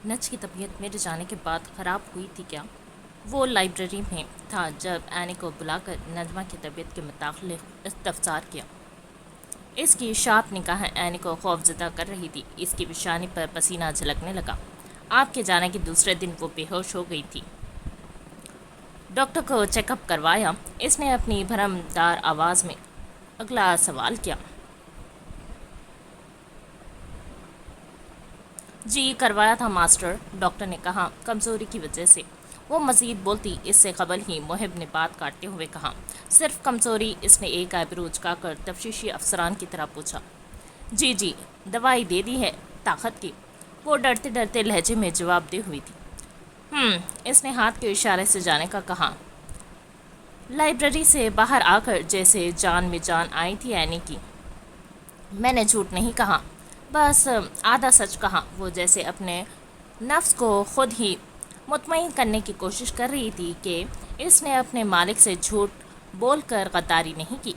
نج کی طبیعت میرے جانے کے بعد خراب ہوئی تھی کیا؟ وہ لائبریری میں تھا جب اینی کو بلا کر نجمہ کی طبیعت کے متعلق استفسار کیا۔ اس کی شارپ نگاہیں اینی کو خوفزدہ کر رہی تھی۔ اس کی پیشانی پر پسینہ جھلکنے لگا۔ آپ کے جانے کے دوسرے دن وہ بے ہوش ہو گئی تھی۔ ڈاکٹر کو چیک اپ کروایا؟ اس نے اپنی بھرم دار آواز میں اگلا سوال کیا۔ جی کروایا تھا ماسٹر، ڈاکٹر نے کہا، کمزوری کی وجہ سے۔ وہ مزید بولتی اس سے قبل ہی محب نے بات کاٹتے ہوئے کہا، صرف کمزوری؟ اس نے ایک آئبرو اچکا کر تفتیشی افسران کی طرح پوچھا۔ جی جی، دوائی دے دی ہے طاقت کی، وہ ڈرتے ڈرتے لہجے میں جواب دے ہوئی تھی۔ اس نے ہاتھ کے اشارے سے جانے کا کہا۔ لائبریری سے باہر آ کر جیسے جان میں جان آئی تھی اینی کی۔ میں نے جھوٹ نہیں کہا، بس آدھا سچ کہا۔ وہ جیسے اپنے نفس کو خود ہی مطمئن کرنے کی کوشش کر رہی تھی کہ اس نے اپنے مالک سے جھوٹ بول کر غداری نہیں کی،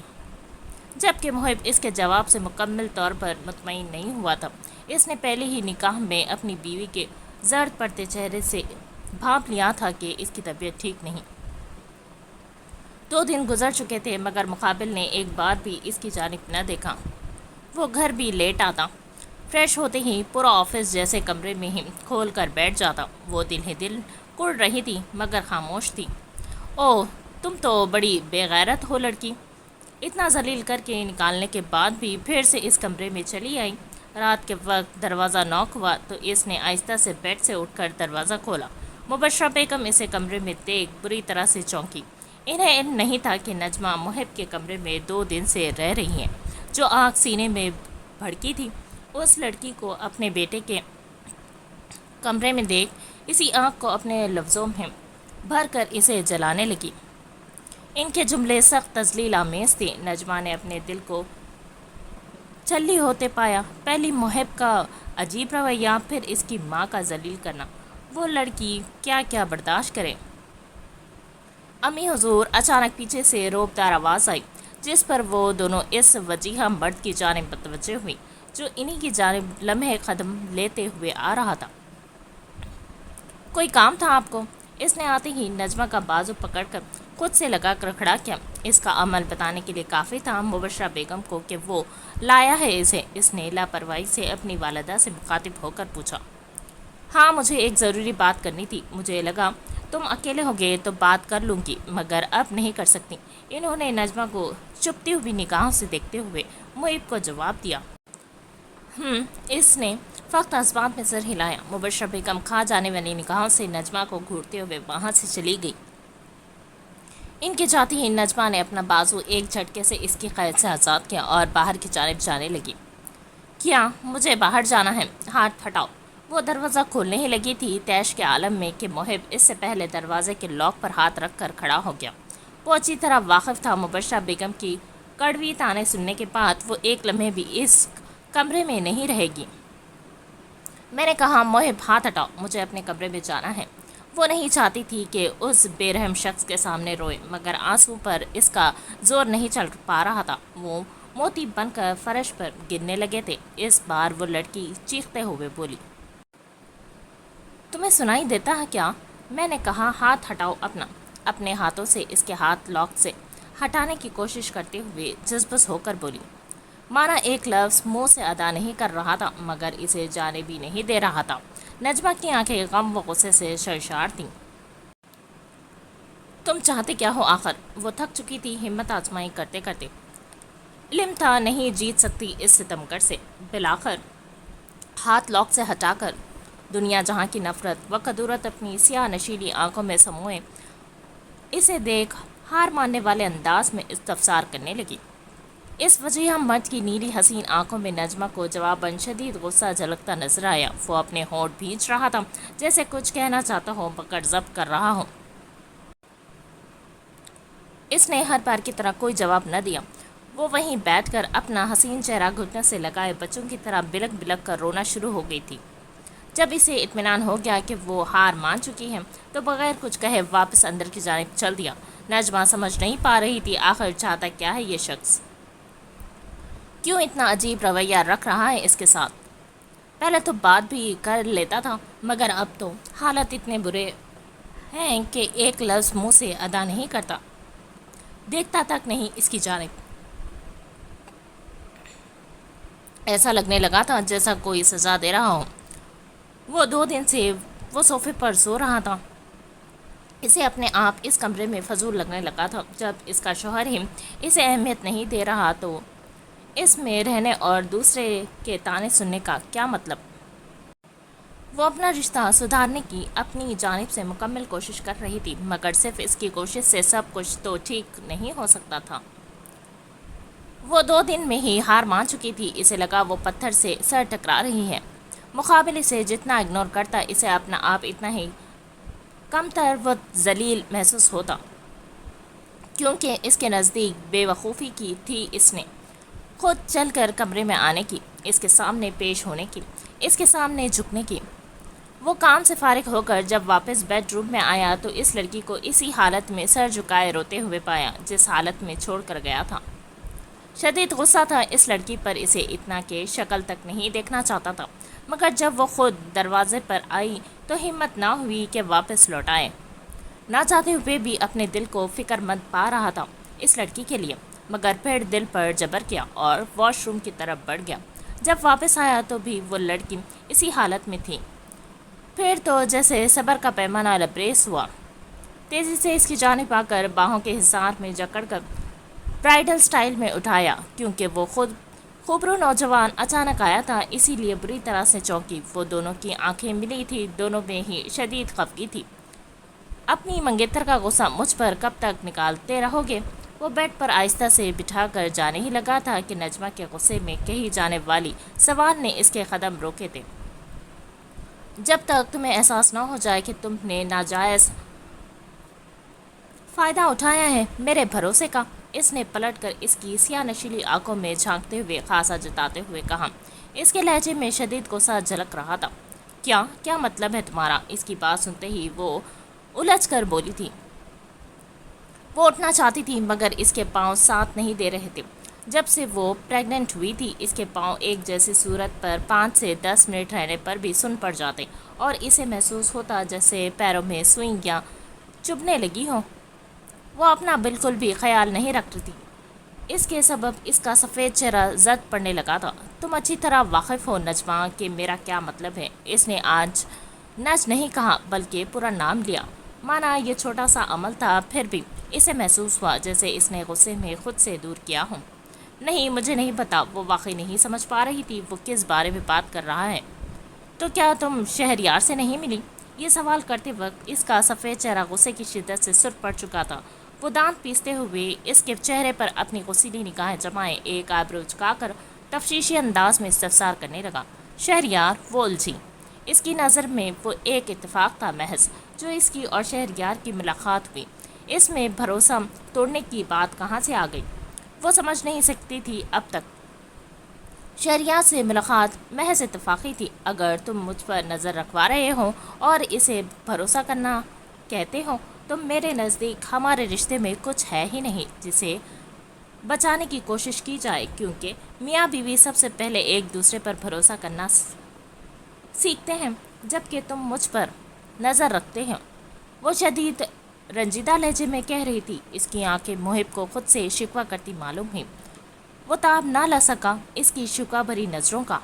جبکہ محب اس کے جواب سے مکمل طور پر مطمئن نہیں ہوا تھا۔ اس نے پہلے ہی نکاح میں اپنی بیوی کے زرد پڑتے چہرے سے بھانپ لیا تھا کہ اس کی طبیعت ٹھیک نہیں۔ 2 دن گزر چکے تھے مگر مقابل نے ایک بار بھی اس کی جانب نہ دیکھا۔ وہ گھر بھی لیٹ آتا، فریش ہوتے ہی پورا آفس جیسے کمرے میں ہی کھول کر بیٹھ جاتا۔ وہ دل ہی دل کڑ رہی تھی مگر خاموش تھی۔ اوہ، تم تو بڑی بے غیرت ہو لڑکی، اتنا ذلیل کر کے نکالنے کے بعد بھی پھر سے اس کمرے میں چلی آئی۔ رات کے وقت دروازہ نوک ہوا تو اس نے آہستہ سے بیڈ سے اٹھ کر دروازہ کھولا۔ مبشرہ بیگم اسے کمرے میں دیکھ بری طرح سے چونکی۔ انہیں علم نہیں تھا کہ نجمہ محب کے کمرے میں 2 دن سے رہ رہی ہیں۔ جو آگ سینے میں بھڑکی تھی، اس لڑکی کو اپنے بیٹے کے کمرے میں دیکھ اسی آگ کو اپنے لفظوں میں بھر کر اسے جلانے لگی۔ ان کے جملے سخت تذلیل آمیز تھے۔ نجمہ نے اپنے دل کو چھلی ہوتے پایا، پہلی محب کا عجیب رویہ، پھر اس کی ماں کا ذلیل کرنا۔ وہ لڑکی کیا کیا برداشت کرے۔ امی حضور، اچانک پیچھے سے روبدار آواز آئی، جس پر وہ دونوں اس وجیہہ مرد کی جانب متوجہ ہوئی جو انہی کی جانب لمحے قدم لیتے ہوئے آ رہا تھا۔ کوئی کام تھا آپ کو؟ اس نے آتے ہی نجمہ کا بازو پکڑ کر خود سے لگا کر کھڑا کیا۔ اس کا عمل بتانے کے لیے کافی تھا مبشرہ بیگم کو کہ وہ لایا ہے اسے۔ اس نے لاپرواہی سے اپنی والدہ سے مخاطب ہو کر پوچھا۔ ہاں، مجھے ایک ضروری بات کرنی تھی، مجھے لگا تم اکیلے ہوگے تو بات کر لوں گی مگر اب نہیں کر سکتی۔ انہوں نے نجمہ کو چپتی ہوئی نگاہوں سے دیکھتے ہوئے محب کو جواب دیا۔ اس نے فقط اسباب میں سر ہلایا۔ مبشرہ بیگم کھا جانے والی نگاہوں سے نجمہ کو گھورتے ہوئے وہاں سے چلی گئی۔ ان کے جاتے ہی نجمہ نے اپنا بازو ایک جھٹکے سے اس کی قید سے آزاد کیا اور باہر کی جانب جانے لگی۔ کیا مجھے باہر جانا ہے؟ ہاتھ ہٹاؤ۔ وہ دروازہ کھولنے ہی لگی تھی طیش کے عالم میں کہ محب اس سے پہلے دروازے کے لاک پر ہاتھ رکھ کر کھڑا ہو گیا۔ وہ اچھی طرح واقف تھا مبشرہ بیگم کی کڑوی تانے سننے کے بعد وہ ایک لمحے بھی اس کمرے میں نہیں رہے گی۔ میں نے کہا، محب ہاتھ ہٹاؤ، مجھے اپنے کمرے میں جانا ہے۔ وہ نہیں چاہتی تھی کہ اس بے رحم شخص کے سامنے روئے مگر آنسو پر اس کا زور نہیں چل پا رہا تھا۔ وہ موتی بن کر فرش پر گرنے لگے تھے۔ اس بار وہ لڑکی چیختے ہوئے بولی، تمہیں سنائی دیتا ہے کیا؟ میں نے کہا، ہاتھ ہٹاؤ اپنا۔ اپنے ہاتھوں سے اس کے ہاتھ لاک سے ہٹانے کی کوشش کرتے ہوئے جذبس ہو کر بولی۔ مانا ایک لفظ منہ سے ادا نہیں کر رہا تھا مگر اسے جانے بھی نہیں دے رہا تھا۔ نجمہ کی آنکھیں غم و غصے سے سرشار تھیں۔ تم چاہتے کیا ہو آخر؟ وہ تھک چکی تھی ہمت آزمائی کرتے کرتے۔ علم تھا نہیں جیت سکتی اس ستمگر سے۔ بالآخر ہاتھ لاک سے ہٹا کر دنیا جہاں کی نفرت و کدورت اپنی سیاہ نشیلی آنکھوں میں سموئے اسے دیکھ ہار ماننے والے انداز میں استفسار کرنے لگی۔ اس وجہ مرد کی نیلی حسین آنکھوں میں نجمہ کو جواباً شدید غصہ جھلکتا نظر آیا۔ وہ اپنے ہونٹ بھینچ رہا تھا جیسے کچھ کہنا چاہتا ہو مگر ضبط کر رہا ہو۔ اس نے ہر بار کی طرح کوئی جواب نہ دیا۔ وہ وہیں بیٹھ کر اپنا حسین چہرہ گھٹنے سے لگائے بچوں کی طرح بلک بلک کر رونا شروع ہو گئی تھی۔ جب اسے اطمینان ہو گیا کہ وہ ہار مان چکی ہے تو بغیر کچھ کہے واپس اندر کی جانب چل دیا۔ نجمہ سمجھ نہیں پا رہی تھی آخر چاہتا کیا ہے یہ شخص، کیوں اتنا عجیب رویہ رکھ رہا ہے اس کے ساتھ۔ پہلے تو بات بھی کر لیتا تھا مگر اب تو حالت اتنے برے ہیں کہ ایک لفظ منہ سے ادا نہیں کرتا، دیکھتا تک نہیں اس کی جانب۔ ایسا لگنے لگا تھا جیسا کوئی سزا دے رہا ہو۔ وہ 2 دن سے وہ صوفے پر سو رہا تھا۔ اسے اپنے آپ اس کمرے میں فضول لگنے لگا تھا۔ جب اس کا شوہر ہی اسے اہمیت نہیں دے رہا تو اس میں رہنے اور دوسرے کے طعنے سننے کا کیا مطلب؟ وہ اپنا رشتہ سدھارنے کی اپنی جانب سے مکمل کوشش کر رہی تھی، مگر صرف اس کی کوشش سے سب کچھ تو ٹھیک نہیں ہو سکتا تھا۔ وہ 2 دن میں ہی ہار مان چکی تھی۔ اسے لگا وہ پتھر سے سر ٹکرا رہی ہے۔ مقابلے سے جتنا اگنور کرتا اسے اپنا آپ اتنا ہی کم تر و ذلیل محسوس ہوتا، کیونکہ اس کے نزدیک بے وقوفی کی تھی اس نے خود چل کر کمرے میں آنے کی، اس کے سامنے پیش ہونے کی، اس کے سامنے جھکنے کی۔ وہ کام سے فارغ ہو کر جب واپس بیڈ روم میں آیا تو اس لڑکی کو اسی حالت میں سر جھکائے روتے ہوئے پایا جس حالت میں چھوڑ کر گیا تھا۔ شدید غصہ تھا اس لڑکی پر، اسے اتنا کہ شکل تک نہیں دیکھنا چاہتا تھا، مگر جب وہ خود دروازے پر آئی تو ہمت نہ ہوئی کہ واپس لوٹائے۔ نہ چاہتے ہوئے بھی اپنے دل کو فکر مند پا رہا تھا اس لڑکی کے لیے، مگر پھر دل پر جبر کیا اور واش روم کی طرف بڑھ گیا۔ جب واپس آیا تو بھی وہ لڑکی اسی حالت میں تھی۔ پھر تو جیسے صبر کا پیمانہ لبریز ہوا، تیزی سے اس کی جانب آ کر باہوں کے حصار میں جکڑ کر برائڈل سٹائل میں اٹھایا، کیونکہ وہ خود خوبرو نوجوان اچانک آیا تھا، اسی لیے بری طرح سے چونکی۔ وہ دونوں کی آنکھیں ملی تھی، دونوں میں ہی شدید خفگی تھی۔ اپنی منگیتر کا غصہ مجھ پر کب تک نکالتے رہو گے؟ وہ بیڈ پر آہستہ سے بٹھا کر جانے ہی لگا تھا کہ نجمہ کے غصے میں کہی جانے والی سوال نے اس کے قدم روکے تھے۔ جب تک تمہیں احساس نہ ہو جائے کہ تم نے ناجائز فائدہ اٹھایا ہے میرے بھروسے کا۔ اس نے پلٹ کر اس کی سیاہ نشیلی آنکھوں میں جھانکتے ہوئے خاصا جتاتے ہوئے کہا۔ اس کے لہجے میں شدید غصہ جھلک رہا تھا۔ کیا مطلب ہے تمہارا؟ اس کی بات سنتے ہی وہ الجھ کر بولی تھی۔ وہ اٹھنا چاہتی تھی مگر اس کے پاؤں ساتھ نہیں دے رہے تھے۔ جب سے وہ پریگننٹ ہوئی تھی اس کے پاؤں ایک جیسی صورت پر 5 سے 10 منٹ رہنے پر بھی سن پڑ جاتے اور اسے محسوس ہوتا جیسے پیروں میں سوئیاں چبھنے لگی ہوں۔ وہ اپنا بالکل بھی خیال نہیں رکھ رہی تھی۔ اس کے سبب اس کا سفید چہرہ زرد پڑنے لگا تھا۔ تم اچھی طرح واقف ہو نجمہ کہ میرا کیا مطلب ہے۔ اس نے آج نج نہیں کہا بلکہ پورا نام لیا، مانا یہ چھوٹا سا عمل تھا، پھر بھی اسے محسوس ہوا جیسے اس نے غصے میں خود سے دور کیا ہوں۔ نہیں، مجھے نہیں پتا۔ وہ واقعی نہیں سمجھ پا رہی تھی وہ کس بارے میں بات کر رہا ہے۔ تو کیا تم شہریار سے نہیں ملی؟ یہ سوال کرتے وقت اس کا سفید چہرہ غصے کی شدت سے سرخ پڑ چکا تھا۔ وہ دانت پیستے ہوئے اس کے چہرے پر اپنی غصیلی نگاہیں جمائے ایک آئیبرو جھکا کر تفتیشی انداز میں استفسار کرنے لگا۔ شہریار؟ وہ الجھی۔ اس کی نظر میں وہ ایک اتفاق تھا محض جو اس کی اور شہریار کی ملاقات ہوئی۔ اس میں بھروسہ توڑنے کی بات کہاں سے آ گئی؟ وہ سمجھ نہیں سکتی تھی اب تک۔ شہریار سے ملاقات محض اتفاقی تھی۔ اگر تم مجھ پر نظر رکھوا رہے ہو اور اسے بھروسہ کرنا کہتے ہو تو میرے نزدیک ہمارے رشتے میں کچھ ہے ہی نہیں جسے بچانے کی کوشش کی جائے، کیونکہ میاں بیوی سب سے پہلے ایک دوسرے پر بھروسہ کرنا سیکھتے ہیں جبکہ تم مجھ پر نظر رکھتے ہو۔ وہ شدید رنجیدہ لہجے میں کہہ رہی تھی۔ اس کی آنکھیں محب کو خود سے شکوہ کرتی معلوم ہوئی۔ وہ تاب نہ لا سکا اس کی شکوہ بھری نظروں کا۔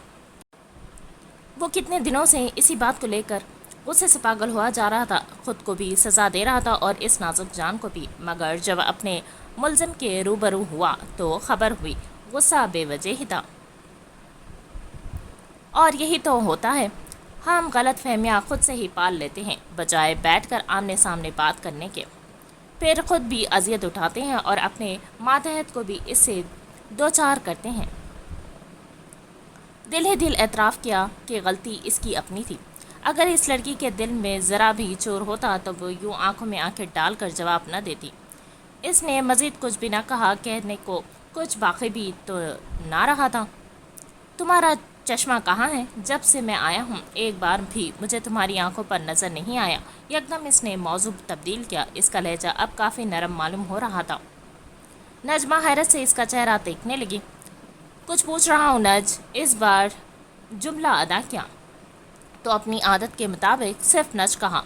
وہ کتنے دنوں سے اسی بات کو لے کر غصے سے پاگل ہوا جا رہا تھا، خود کو بھی سزا دے رہا تھا اور اس نازک جان کو بھی، مگر جب اپنے ملزم کے روبرو ہوا تو خبر ہوئی غصہ بے وجہ ہی تھا۔ اور یہی تو ہوتا ہے، ہم غلط فہمیاں خود سے ہی پال لیتے ہیں بجائے بیٹھ کر آمنے سامنے بات کرنے کے، پھر خود بھی اذیت اٹھاتے ہیں اور اپنے ماتحت کو بھی اس سے دوچار کرتے ہیں۔ دل ہی دل اعتراف کیا کہ غلطی اس کی اپنی تھی۔ اگر اس لڑکی کے دل میں ذرا بھی چور ہوتا تو وہ یوں آنکھوں میں آنکھیں ڈال کر جواب نہ دیتی۔ اس نے مزید کچھ بھی نہ کہا، کہنے کو کچھ باقی بھی تو نہ رہا تھا۔ تمہارا چشمہ کہاں ہے؟ جب سے میں آیا ہوں ایک بار بھی مجھے تمہاری آنکھوں پر نظر نہیں آیا۔ یکدم اس نے موضوع تبدیل کیا۔ اس کا لہجہ اب کافی نرم معلوم ہو رہا تھا۔ نجمہ حیرت سے اس کا چہرہ دیکھنے لگی۔ کچھ پوچھ رہا ہوں نج، اس بار جملہ ادا کیا۔ تو اپنی عادت کے مطابق صرف نچ کہا۔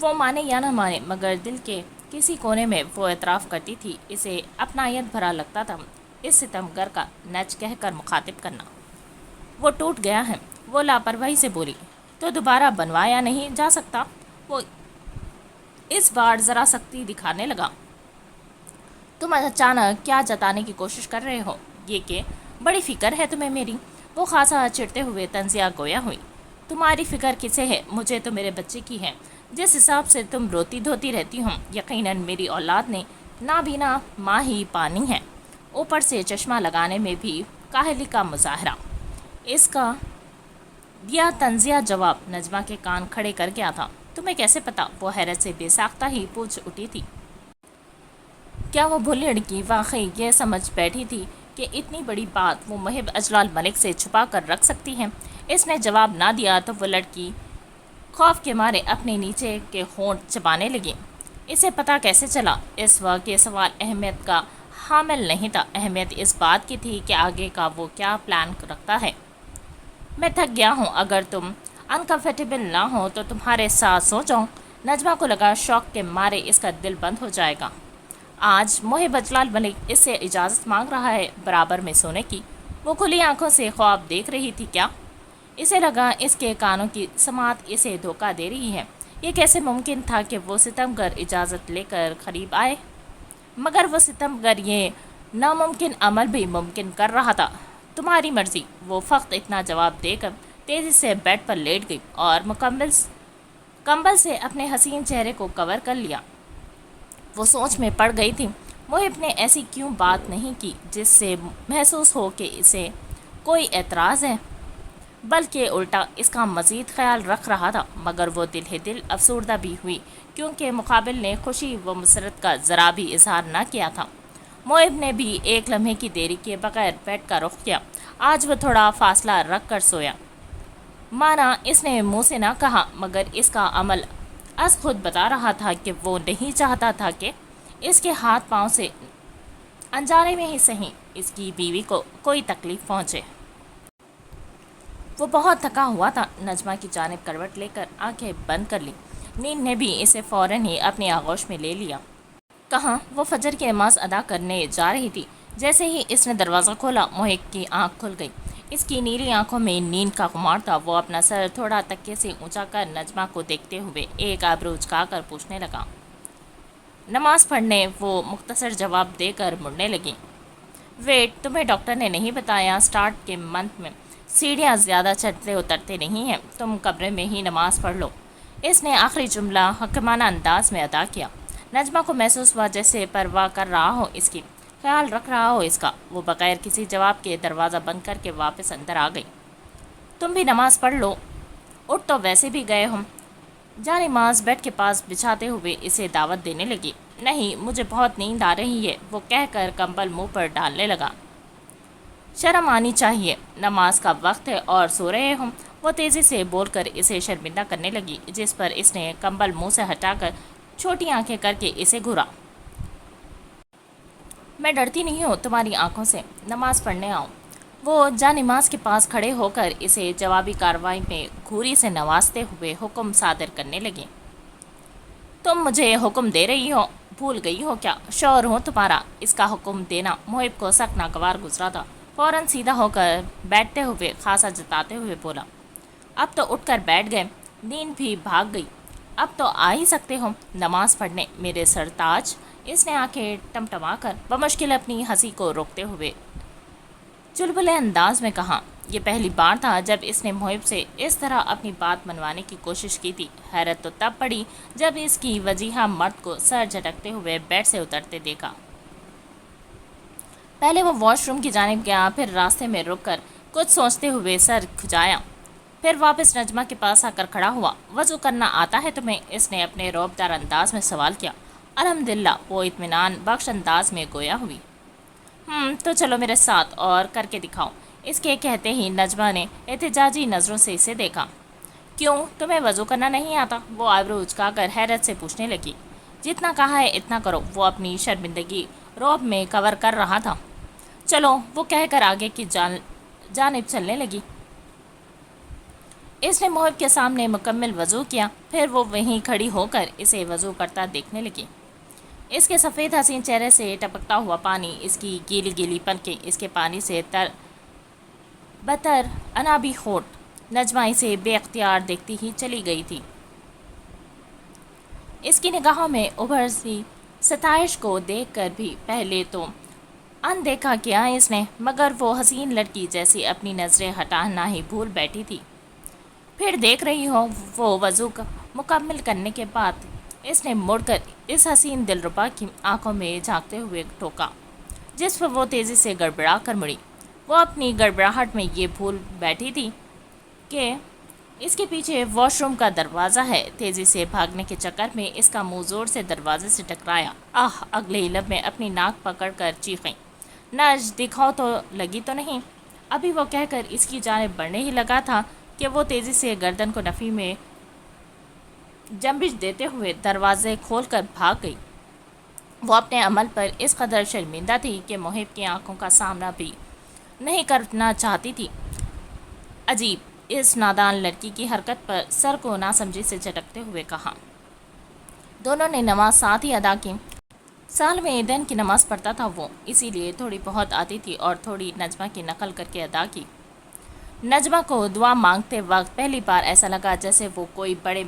وہ مانے یا نہ مانے مگر دل کے کسی کونے میں وہ اعتراف کرتی تھی، اسے اپنائیت بھرا لگتا تھا اس ستمگر کا نچ کہہ کر مخاطب کرنا۔ وہ ٹوٹ گیا ہے، وہ لاپرواہی سے بولی۔ تو دوبارہ بنوایا نہیں جا سکتا؟ وہ اس بار ذرا سختی دکھانے لگا۔ تم اچانک کیا جتانے کی کوشش کر رہے ہو؟ یہ کہ بڑی فکر ہے تمہیں میری؟ وہ خاصا چڑھتے ہوئے طنزیہ گویا ہوئی۔ تمہاری فکر کسے ہے؟ مجھے تو میرے بچے کی ہے۔ جس حساب سے تم روتی دھوتی رہتی ہوں، یقیناً میری اولاد نے نابینا ماں ہی پانی ہے، اوپر سے چشمہ لگانے میں بھی کاہلی کا مظاہرہ۔ اس کا دیا طنزیہ جواب نجمہ کے کان کھڑے کر گیا تھا۔ تمہیں کیسے پتا؟ وہ حیرت سے بے ساختہ ہی پوچھ اٹھی تھی۔ کیا وہ بھولی لڑکی واقعی یہ سمجھ بیٹھی تھی کہ اتنی بڑی بات وہ محب اجلال ملک سے چھپا کر رکھ سکتی ہے؟ اس نے جواب نہ دیا تو وہ لڑکی خوف کے مارے اپنے نیچے کے ہونٹ چبانے لگی۔ اسے پتہ کیسے چلا؟ اس وقت یہ سوال اہمیت کا حامل نہیں تھا، اہمیت اس بات کی تھی کہ آگے کا وہ کیا پلان رکھتا ہے۔ میں تھک گیا ہوں، اگر تم انکمفرٹیبل نہ ہو تو تمہارے ساتھ سو جاؤں۔ نجمہ کو لگا شوق کے مارے اس کا دل بند ہو جائے گا۔ آج محب اجلال ملک اس سے اجازت مانگ رہا ہے برابر میں سونے کی۔ وہ کھلی آنکھوں سے خواب دیکھ رہی تھی کیا؟ اسے لگا اس کے کانوں کی سماعت اسے دھوکہ دے رہی ہے۔ یہ کیسے ممکن تھا کہ وہ ستمگر اجازت لے کر قریب آئے؟ مگر وہ ستمگر یہ ناممکن عمل بھی ممکن کر رہا تھا۔ تمہاری مرضی۔ وہ فقط اتنا جواب دے کر تیزی سے بیڈ پر لیٹ گئی اور کمبل سے اپنے حسین چہرے کو کور کر لیا۔ وہ سوچ میں پڑ گئی تھی، محب نے ایسی کیوں بات نہیں کی جس سے محسوس ہو کہ اسے کوئی اعتراض ہے، بلکہ الٹا اس کا مزید خیال رکھ رہا تھا۔ مگر وہ دل ہی دل افسردہ بھی ہوئی کیونکہ مقابل نے خوشی و مسرت کا ذرا بھی اظہار نہ کیا تھا۔ محب نے بھی ایک لمحے کی دیری کے بغیر بیڈ کا رخ کیا۔ آج وہ تھوڑا فاصلہ رکھ کر سویا۔ مانا اس نے منہ سے نہ کہا مگر اس کا عمل از خود بتا رہا تھا کہ وہ نہیں چاہتا تھا کہ اس کے ہاتھ پاؤں سے انجانے میں ہی صحیح اس کی بیوی کو کوئی تکلیف پہنچے۔ وہ بہت تھکا ہوا تھا۔ نجمہ کی جانب کروٹ لے کر آنکھیں بند کر لی۔ نیند نے بھی اسے فوراً ہی اپنی آغوش میں لے لیا۔ کہاں؟ وہ فجر کی نماز ادا کرنے جا رہی تھی۔ جیسے ہی اس نے دروازہ کھولا، محب کی آنکھ کھل گئی۔ اس کی نیلی آنکھوں میں نیند کا خمار تھا۔ وہ اپنا سر تھوڑا تکیے سے اونچا کر نجمہ کو دیکھتے ہوئے ایک آبرو اچکا کر پوچھنے لگا۔ نماز پڑھنے؟ وہ مختصر جواب دے کر مڑنے لگی۔ ویٹ، تمہیں ڈاکٹر نے نہیں بتایا اسٹارٹ کے منتھ میں سیڑھیاں زیادہ چڑھتے اترتے نہیں ہیں، تم کمرے میں ہی نماز پڑھ لو؟ اس نے آخری جملہ حکیمانہ انداز میں ادا کیا۔ نجمہ کو محسوس ہوا جیسے پرواہ کر رہا ہو اس کی، خیال رکھ رہا ہو اس کا۔ وہ بغیر کسی جواب کے دروازہ بند کر کے واپس اندر آ گئی۔ تم بھی نماز پڑھ لو، اٹھ تو ویسے بھی گئے ہم۔ جا نماز بیڈ کے پاس بچھاتے ہوئے اسے دعوت دینے لگی۔ نہیں، مجھے بہت نیند آ رہی ہے، وہ کہہ کر کمبل منہ پر ڈالنے لگا۔ شرم آنی چاہیے، نماز کا وقت ہے اور سو رہے ہم، وہ تیزی سے بول کر اسے شرمندہ کرنے لگی، جس پر اس نے کمبل منہ سے ہٹا کر چھوٹی آنکھیں کر کے اسے گھورا۔ میں ڈرتی نہیں ہوں تمہاری آنکھوں سے، نماز پڑھنے آؤں۔ وہ جا نماز کے پاس کھڑے ہو کر اسے جوابی کارروائی میں گھوری سے نوازتے ہوئے حکم صادر کرنے لگے۔ تم مجھے حکم دے رہی ہو؟ بھول گئی ہو کیا؟ شوہر ہوں تمہارا۔ اس کا حکم دینا محب کو سخت ناگوار گزرا تھا۔ فوراً سیدھا ہو کر بیٹھتے ہوئے خاصا جتاتے ہوئے بولا۔ اب تو اٹھ کر بیٹھ گئے، نیند بھی بھاگ گئی، اب تو آ ہی سکتے ہو نماز پڑھنے میرے سرتاج۔ اس نے آنکھیں ٹمٹما کر بمشکل اپنی ہنسی کو روکتے ہوئے چلبلے انداز میں کہا۔ یہ پہلی بار تھا جب اس نے محب سے اس طرح اپنی بات منوانے کی کوشش کی تھی۔ حیرت تو تب پڑی جب اس کی وجیہہ مرد کو سر جھٹکتے ہوئے بیڈ سے اترتے دیکھا۔ پہلے وہ واش روم کی جانب گیا، پھر راستے میں رک کر کچھ سوچتے ہوئے سر کھجایا، پھر واپس نجمہ کے پاس آ کر کھڑا ہوا۔ وضو کرنا آتا ہے تمہیں؟ اس نے اپنے رعبدار انداز میں سوال کیا۔ الحمدللہ، وہ اطمینان بخش انداز میں گویا ہوئی۔ تو چلو میرے ساتھ اور کر کے دکھاؤ۔ اس کے کہتے ہی نجمہ نے احتجاجی نظروں سے اسے دیکھا۔ کیوں، تمہیں وضو کرنا نہیں آتا؟ وہ آبرو اچکا کر حیرت سے پوچھنے لگی۔ جتنا کہا ہے اتنا کرو، وہ اپنی شرمندگی رعب میں کور کر رہا تھا۔ چلو، وہ کہہ کر آگے کی جانب چلنے لگی۔ اس نے محب کے سامنے مکمل وضو کیا، پھر وہ وہیں کھڑی ہو کر اسے وضو کرتا دیکھنے لگی۔ اس کے سفید حسین چہرے سے ٹپکتا ہوا پانی، اس کی گیلی گیلی پلکیں، اس کے پانی سے بتر انابی ہونٹ، نجمہ اسے بے اختیار دیکھتی ہی چلی گئی تھی۔ اس کی نگاہوں میں ابھرتی ستائش کو دیکھ کر بھی پہلے تو اندیکھا کیا اس نے، مگر وہ حسین لڑکی جیسی اپنی نظریں ہٹانا ہی بھول بیٹھی تھی۔ پھر دیکھ رہی ہو، وہ وضو مکمل کرنے کے بعد اس نے مڑ کر اس حسین دلربا کی آنکھوں میں جھانکتے ہوئے ٹوکا، جس پر وہ تیزی سے گڑبڑا کر مڑی۔ وہ اپنی گڑبڑاہٹ میں یہ بھول بیٹھی تھی کہ اس کے پیچھے واش روم کا دروازہ ہے۔ تیزی سے بھاگنے کے چکر میں اس کا منہ زور سے دروازے سے ٹکرایا۔ اگلے ہی لب میں اپنی ناک پکڑ کر چیخیں، نج دکھاؤ تو لگی تو نہیں؟ ابھی وہ کہہ کر اس کی جانب بڑھنے ہی لگا تھا کہ وہ تیزی سے گردن کو نفی میں جنبش دیتے ہوئے دروازے کھول کر بھاگ گئی۔ وہ اپنے عمل پر اس قدر شرمندہ تھی کہ محب کی آنکھوں کا سامنا بھی نہیں کرنا چاہتی تھی۔ عجیب! اس نادان لڑکی کی حرکت پر سر کو ناسمجھی سے جھٹکتے ہوئے کہا۔ دونوں نے نماز ساتھ ہی ادا کی۔ سال میں دن کی نماز پڑھتا تھا وہ، اسی لیے تھوڑی بہت آتی تھی اور تھوڑی نجمہ کی نقل کر کے ادا کی۔ نجمہ کو دعا مانگتے وقت پہلی بار ایسا لگا جیسے وہ کوئی بڑے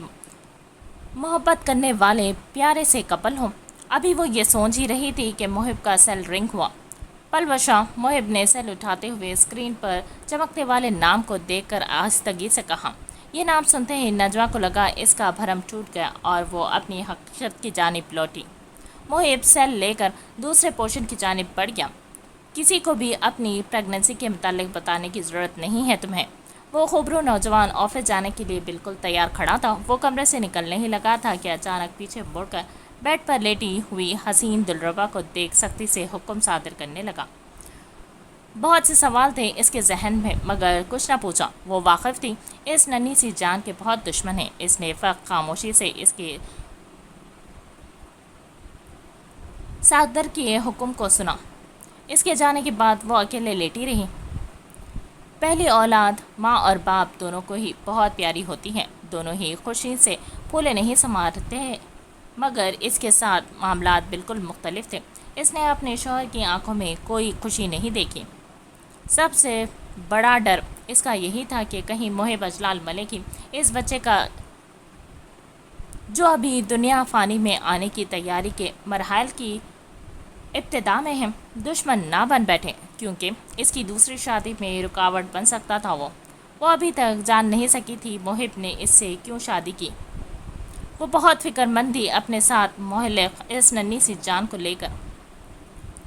محبت کرنے والے پیارے سے کپل ہو۔ ابھی وہ یہ سوچ ہی رہی تھی کہ محب کا سیل رنگ ہوا۔ پلوشا محب نے سیل اٹھاتے ہوئے اسکرین پر چمکتے والے نام کو دیکھ کر آہستگی سے کہا۔ یہ نام سنتے ہی نجمہ کو لگا اس کا بھرم ٹوٹ گیا اور وہ اپنی حقیقت کی جانب لوٹی۔ محب سیل لے کر دوسرے پورشن کی جانب بڑھ گیا۔ کسی کو بھی اپنی پریگننسی کے متعلق بتانے کی ضرورت نہیں ہے تمہیں۔ وہ خوبرو نوجوان آفس جانے کے لیے بالکل تیار کھڑا تھا۔ وہ کمرے سے نکلنے ہی لگا تھا کہ اچانک پیچھے مڑ کر بیڈ پر لیٹی ہوئی حسین دلربا کو دیکھ سختی سے حکم صادر کرنے لگا۔ بہت سے سوال تھے اس کے ذہن میں، مگر کچھ نہ پوچھا۔ وہ واقف تھی اس ننھی سی جان کے بہت دشمن ہیں۔ اس نے فقط خاموشی سے اس کے صادر کیے حکم کو سنا۔ اس کے جانے کے بعد وہ اکیلے لیٹی رہی۔ پہلی اولاد ماں اور باپ دونوں کو ہی بہت پیاری ہوتی ہے، دونوں ہی خوشی سے پھولے نہیں سماتے ہیں، مگر اس کے ساتھ معاملات بالکل مختلف تھے۔ اس نے اپنے شوہر کی آنکھوں میں کوئی خوشی نہیں دیکھی۔ سب سے بڑا ڈر اس کا یہی تھا کہ کہیں محب اجلال ملک کی اس بچے کا جو ابھی دنیا فانی میں آنے کی تیاری کے مراحل کی ابتدا میں ہے، دشمن نہ بن بیٹھے، کیونکہ اس کی دوسری شادی میں رکاوٹ بن سکتا تھا۔ وہ ابھی تک جان نہیں سکی تھی محب نے اس سے کیوں شادی کی۔ وہ بہت فکر مند تھی اپنے ساتھ معلق اس ننھی سی جان کو لے کر۔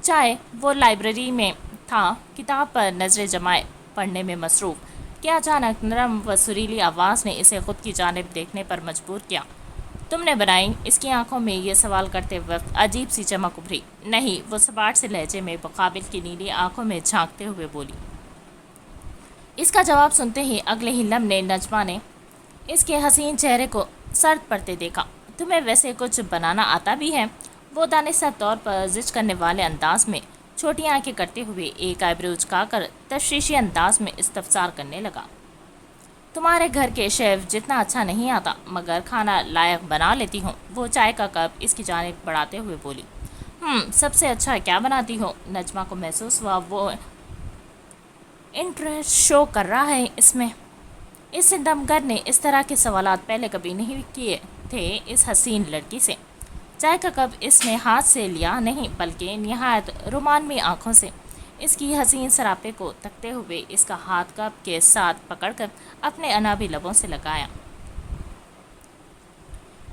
چاہے وہ لائبریری میں تھا، کتاب پر نظریں جمائے پڑھنے میں مصروف، کہ اچانک نرم و سریلی آواز نے اسے خود کی جانب دیکھنے پر مجبور کیا۔ تم نے بنائی؟ اس کی آنکھوں میں یہ سوال کرتے وقت عجیب سی چمک ابھری۔ نہیں، وہ سپاٹ سے لہجے میں مقابل کی نیلی آنکھوں میں جھانکتے ہوئے بولی۔ اس کا جواب سنتے ہی اگلے ہی لمحے نجمہ نے اس کے حسین چہرے کو سرد پڑتے دیکھا۔ تمہیں ویسے کچھ بنانا آتا بھی ہے؟ وہ دانستہ طور پر زج کرنے والے انداز میں چھوٹی آنکھیں کرتے ہوئے ایک آئیبرو جھکا کر تشویشی انداز میں استفسار کرنے لگا۔ تمہارے گھر کے شیف جتنا اچھا نہیں آتا، مگر کھانا لائق بنا لیتی ہوں۔ وہ چائے کا کپ اس کی جانب بڑھاتے ہوئے بولی۔ سب سے اچھا کیا بناتی ہو؟ نجمہ کو محسوس ہوا وہ انٹرسٹ شو کر رہا ہے اس میں۔ اس ستمگر نے اس طرح کے سوالات پہلے کبھی نہیں کیے تھے اس حسین لڑکی سے۔ چائے کا کپ اس نے ہاتھ سے لیا نہیں، بلکہ نہایت رومانوی آنکھوں سے اس کی حسین سراپے کو تکتے ہوئے اس کا ہاتھ کپ کے ساتھ پکڑ کر اپنے انابی لبوں سے لگایا۔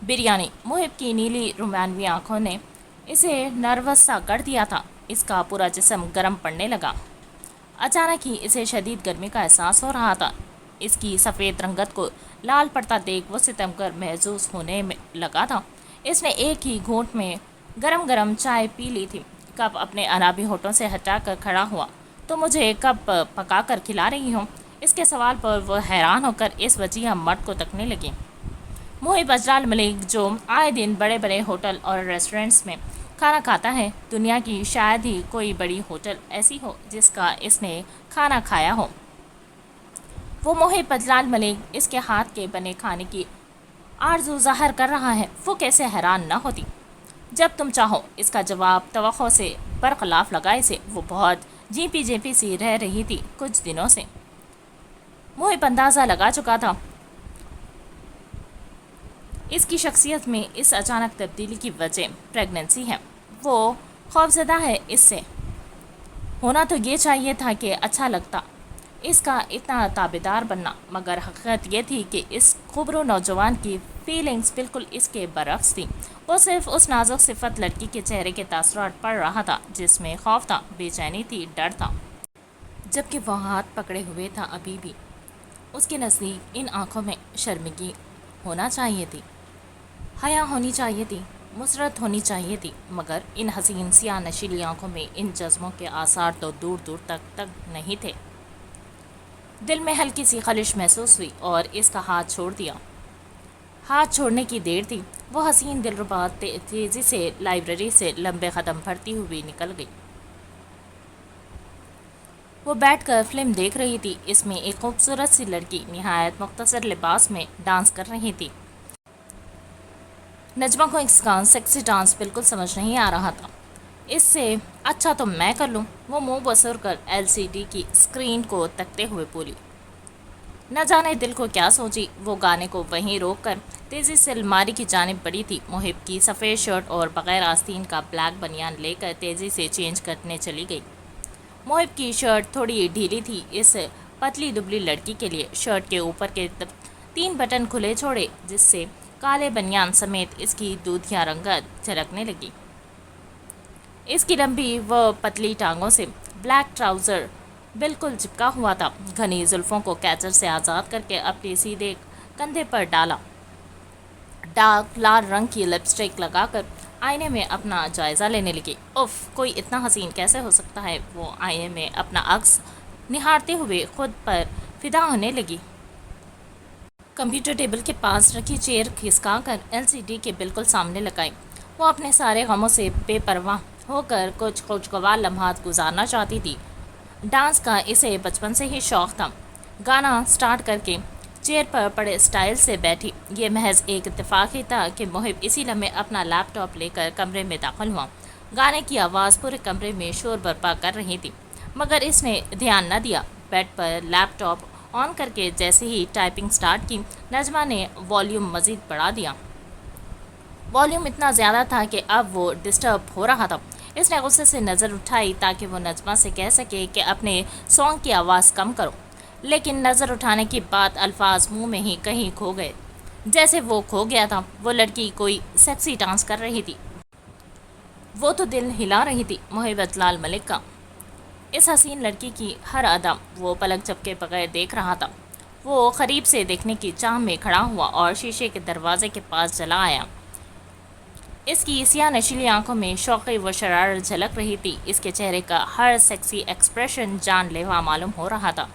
بریانی! محب کی نیلی رومانوی آنکھوں نے اسے نروس سا کر دیا تھا۔ اس کا پورا جسم گرم پڑنے لگا۔ اچانک ہی اسے شدید گرمی کا احساس ہو رہا تھا۔ اس کی سفید رنگت کو لال پڑتا دیکھ وہ ستمگر محسوس ہونے لگا تھا۔ اس نے ایک ہی گھونٹ میں گرم گرم چائے پی لی تھی۔ کپ اپنے انابی ہونٹوں سے ہٹا کر کھڑا ہوا۔ تو مجھے کب پکا کر کھلا رہی ہوں؟ اس کے سوال پر وہ حیران ہو کر اس وجیہہ مرد کو تکنے لگی۔ محب اجلال ملک جو آئے دن بڑے بڑے ہوٹل اور ریسٹورنٹس میں کھانا کھاتا ہے، دنیا کی شاید ہی کوئی بڑی ہوٹل ایسی ہو جس کا اس نے کھانا کھایا ہو۔ وہ محب اجلال ملک اس کے ہاتھ کے بنے کھانے کی آرزو ظاہر کر رہا ہے، وہ کیسے حیران نہ ہوتی؟ جب تم چاہو، اس کا جواب توقع سے برخلاف لگائے سے وہ بہت جی پی سی رہ رہی تھی کچھ دنوں سے۔ محب اندازہ لگا چکا تھا اس کی شخصیت میں اس اچانک تبدیلی کی وجہ پریگننسی ہے۔ وہ خوفزدہ ہے اس سے۔ ہونا تو یہ چاہیے تھا کہ اچھا لگتا اس کا اتنا تابعدار بننا، مگر حقیقت یہ تھی کہ اس خبرو نوجوان کی فیلنگز بالکل اس کے برعکس تھی۔ وہ صرف اس نازک صفت لڑکی کے چہرے کے تاثرات پڑھ رہا تھا جس میں خوف تھا، بے چینی تھی، ڈر تھا، جبکہ وہ ہاتھ پکڑے ہوئے تھا۔ ابھی بھی اس کے نزدیک ان آنکھوں میں شرمندگی ہونا چاہیے تھی، حیا ہونی چاہیے تھی، مسرت ہونی چاہیے تھی، مگر ان حسین سیاہ نشیلی آنکھوں میں ان جذبوں کے آثار تو دور دور تک نہیں تھے۔ دل میں ہلکی سی خلش محسوس ہوئی اور اس کا ہاتھ چھوڑ دیا۔ ہاتھ چھوڑنے کی دیر تھی، وہ حسین دلربا تیزی سے لائبریری سے لمبے قدم بھرتی ہوئی نکل گئی۔ وہ بیٹھ کر فلم دیکھ رہی تھی۔ اس میں ایک خوبصورت سی لڑکی نہایت مختصر لباس میں ڈانس کر رہی تھی۔ نجمہ کو اس کا سیکسی ڈانس بالکل سمجھ نہیں آ رہا تھا۔ اس سے اچھا تو میں کر لوں، وہ منہ بسر کر LCD کی اسکرین کو تکتے ہوئے بولی۔ نہ جانے دل کو کیا سوچی، وہ گانے کو وہیں روک کر تیزی سے الماری کی جانب بڑھی تھی۔ محب کی سفید شرٹ اور بغیر آستین کا بلیک بنیان لے کر تیزی سے چینج کرنے چلی گئی۔ محب کی شرٹ تھوڑی ڈھیلی تھی، اس پتلی دبلی لڑکی کے لیے۔ شرٹ کے اوپر کے 3 بٹن کھلے چھوڑے جس سے کالے بنیان سمیت اس کی دودھیا رنگت جھلکنے لگی۔ اس کی لمبی و پتلی ٹانگوں سے بلیک ٹراؤزر بالکل چپکا ہوا تھا۔ گھنی زلفوں کو کیچر سے آزاد کر کے اپنے سیدھے کندھے پر ڈالا۔ ڈارک لال رنگ کی لپسٹک لگا کر آئینے میں اپنا جائزہ لینے لگی۔ اف، کوئی اتنا حسین کیسے ہو سکتا ہے؟ وہ آئینے میں اپنا عکس نہارتے ہوئے خود پر فدا ہونے لگی۔ کمپیوٹر ٹیبل کے پاس رکھی چیئر کھسکا کر LCD کے بالکل سامنے لگائی۔ وہ اپنے سارے غموں سے بے پرواہ ہو کر کچھ خوشگوار لمحات گزارنا چاہتی تھی۔ ڈانس کا اسے بچپن سے ہی شوق تھا۔ گانا سٹارٹ کر کے چیئر پر بڑے سٹائل سے بیٹھی۔ یہ محض ایک اتفاق ہی تھا کہ محب اسی لمحے اپنا لیپ ٹاپ لے کر کمرے میں داخل ہوا۔ گانے کی آواز پورے کمرے میں شور برپا کر رہی تھی، مگر اس نے دھیان نہ دیا۔ بیڈ پر لیپ ٹاپ آن کر کے جیسے ہی ٹائپنگ سٹارٹ کی، نجمہ نے والیوم مزید بڑھا دیا۔ والیوم اتنا زیادہ تھا کہ اب وہ ڈسٹرب ہو رہا تھا۔ اس نے غصے سے نظر اٹھائی تاکہ وہ نجمہ سے کہہ سکے کہ اپنے سانگ کی آواز کم کرو، لیکن نظر اٹھانے کے بعد الفاظ منہ میں ہی کہیں کھو گئے، جیسے وہ کھو گیا تھا۔ وہ لڑکی کوئی سیکسی ڈانس کر رہی تھی، وہ تو دل ہلا رہی تھی محب اجلال ملک کا۔ اس حسین لڑکی کی ہر ادا وہ پلک جھپکے بغیر دیکھ رہا تھا۔ وہ قریب سے دیکھنے کی چاہ میں کھڑا ہوا اور شیشے کے دروازے کے پاس چلا آیا۔ اس کی سیاہ نشیلی آنکھوں میں شوقی و شرارت جھلک رہی تھی۔ اس کے چہرے کا ہر سیکسی ایکسپریشن جان لیوا معلوم ہو رہا تھا۔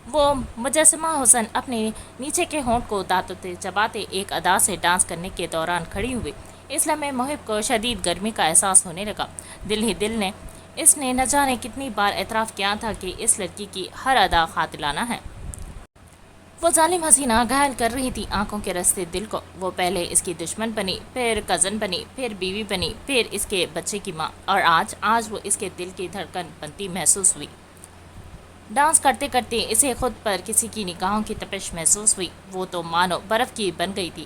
وہ مجسمہ حسن اپنے نیچے کے ہونٹ کو دانتوں چباتے ایک ادا سے ڈانس کرنے کے دوران کھڑی ہوئی۔ اس لمحے محب کو شدید گرمی کا احساس ہونے لگا۔ دل ہی دل نے اس نے نہ جانے کتنی بار اعتراف کیا تھا کہ اس لڑکی کی ہر ادا قاتلانہ ہے۔ وہ ظالم حسینہ گھائل کر رہی تھی آنکھوں کے رستے دل کو۔ وہ پہلے اس کی دشمن بنی، پھر کزن بنی، پھر بیوی بنی، پھر اس کے بچے کی ماں، اور آج وہ اس کے دل کی دھڑکن بنتی محسوس ہوئی۔ ڈانس کرتے کرتے اسے خود پر کسی کی نگاہوں کی تپش محسوس ہوئی۔ وہ تو مانو برف کی بن گئی تھی۔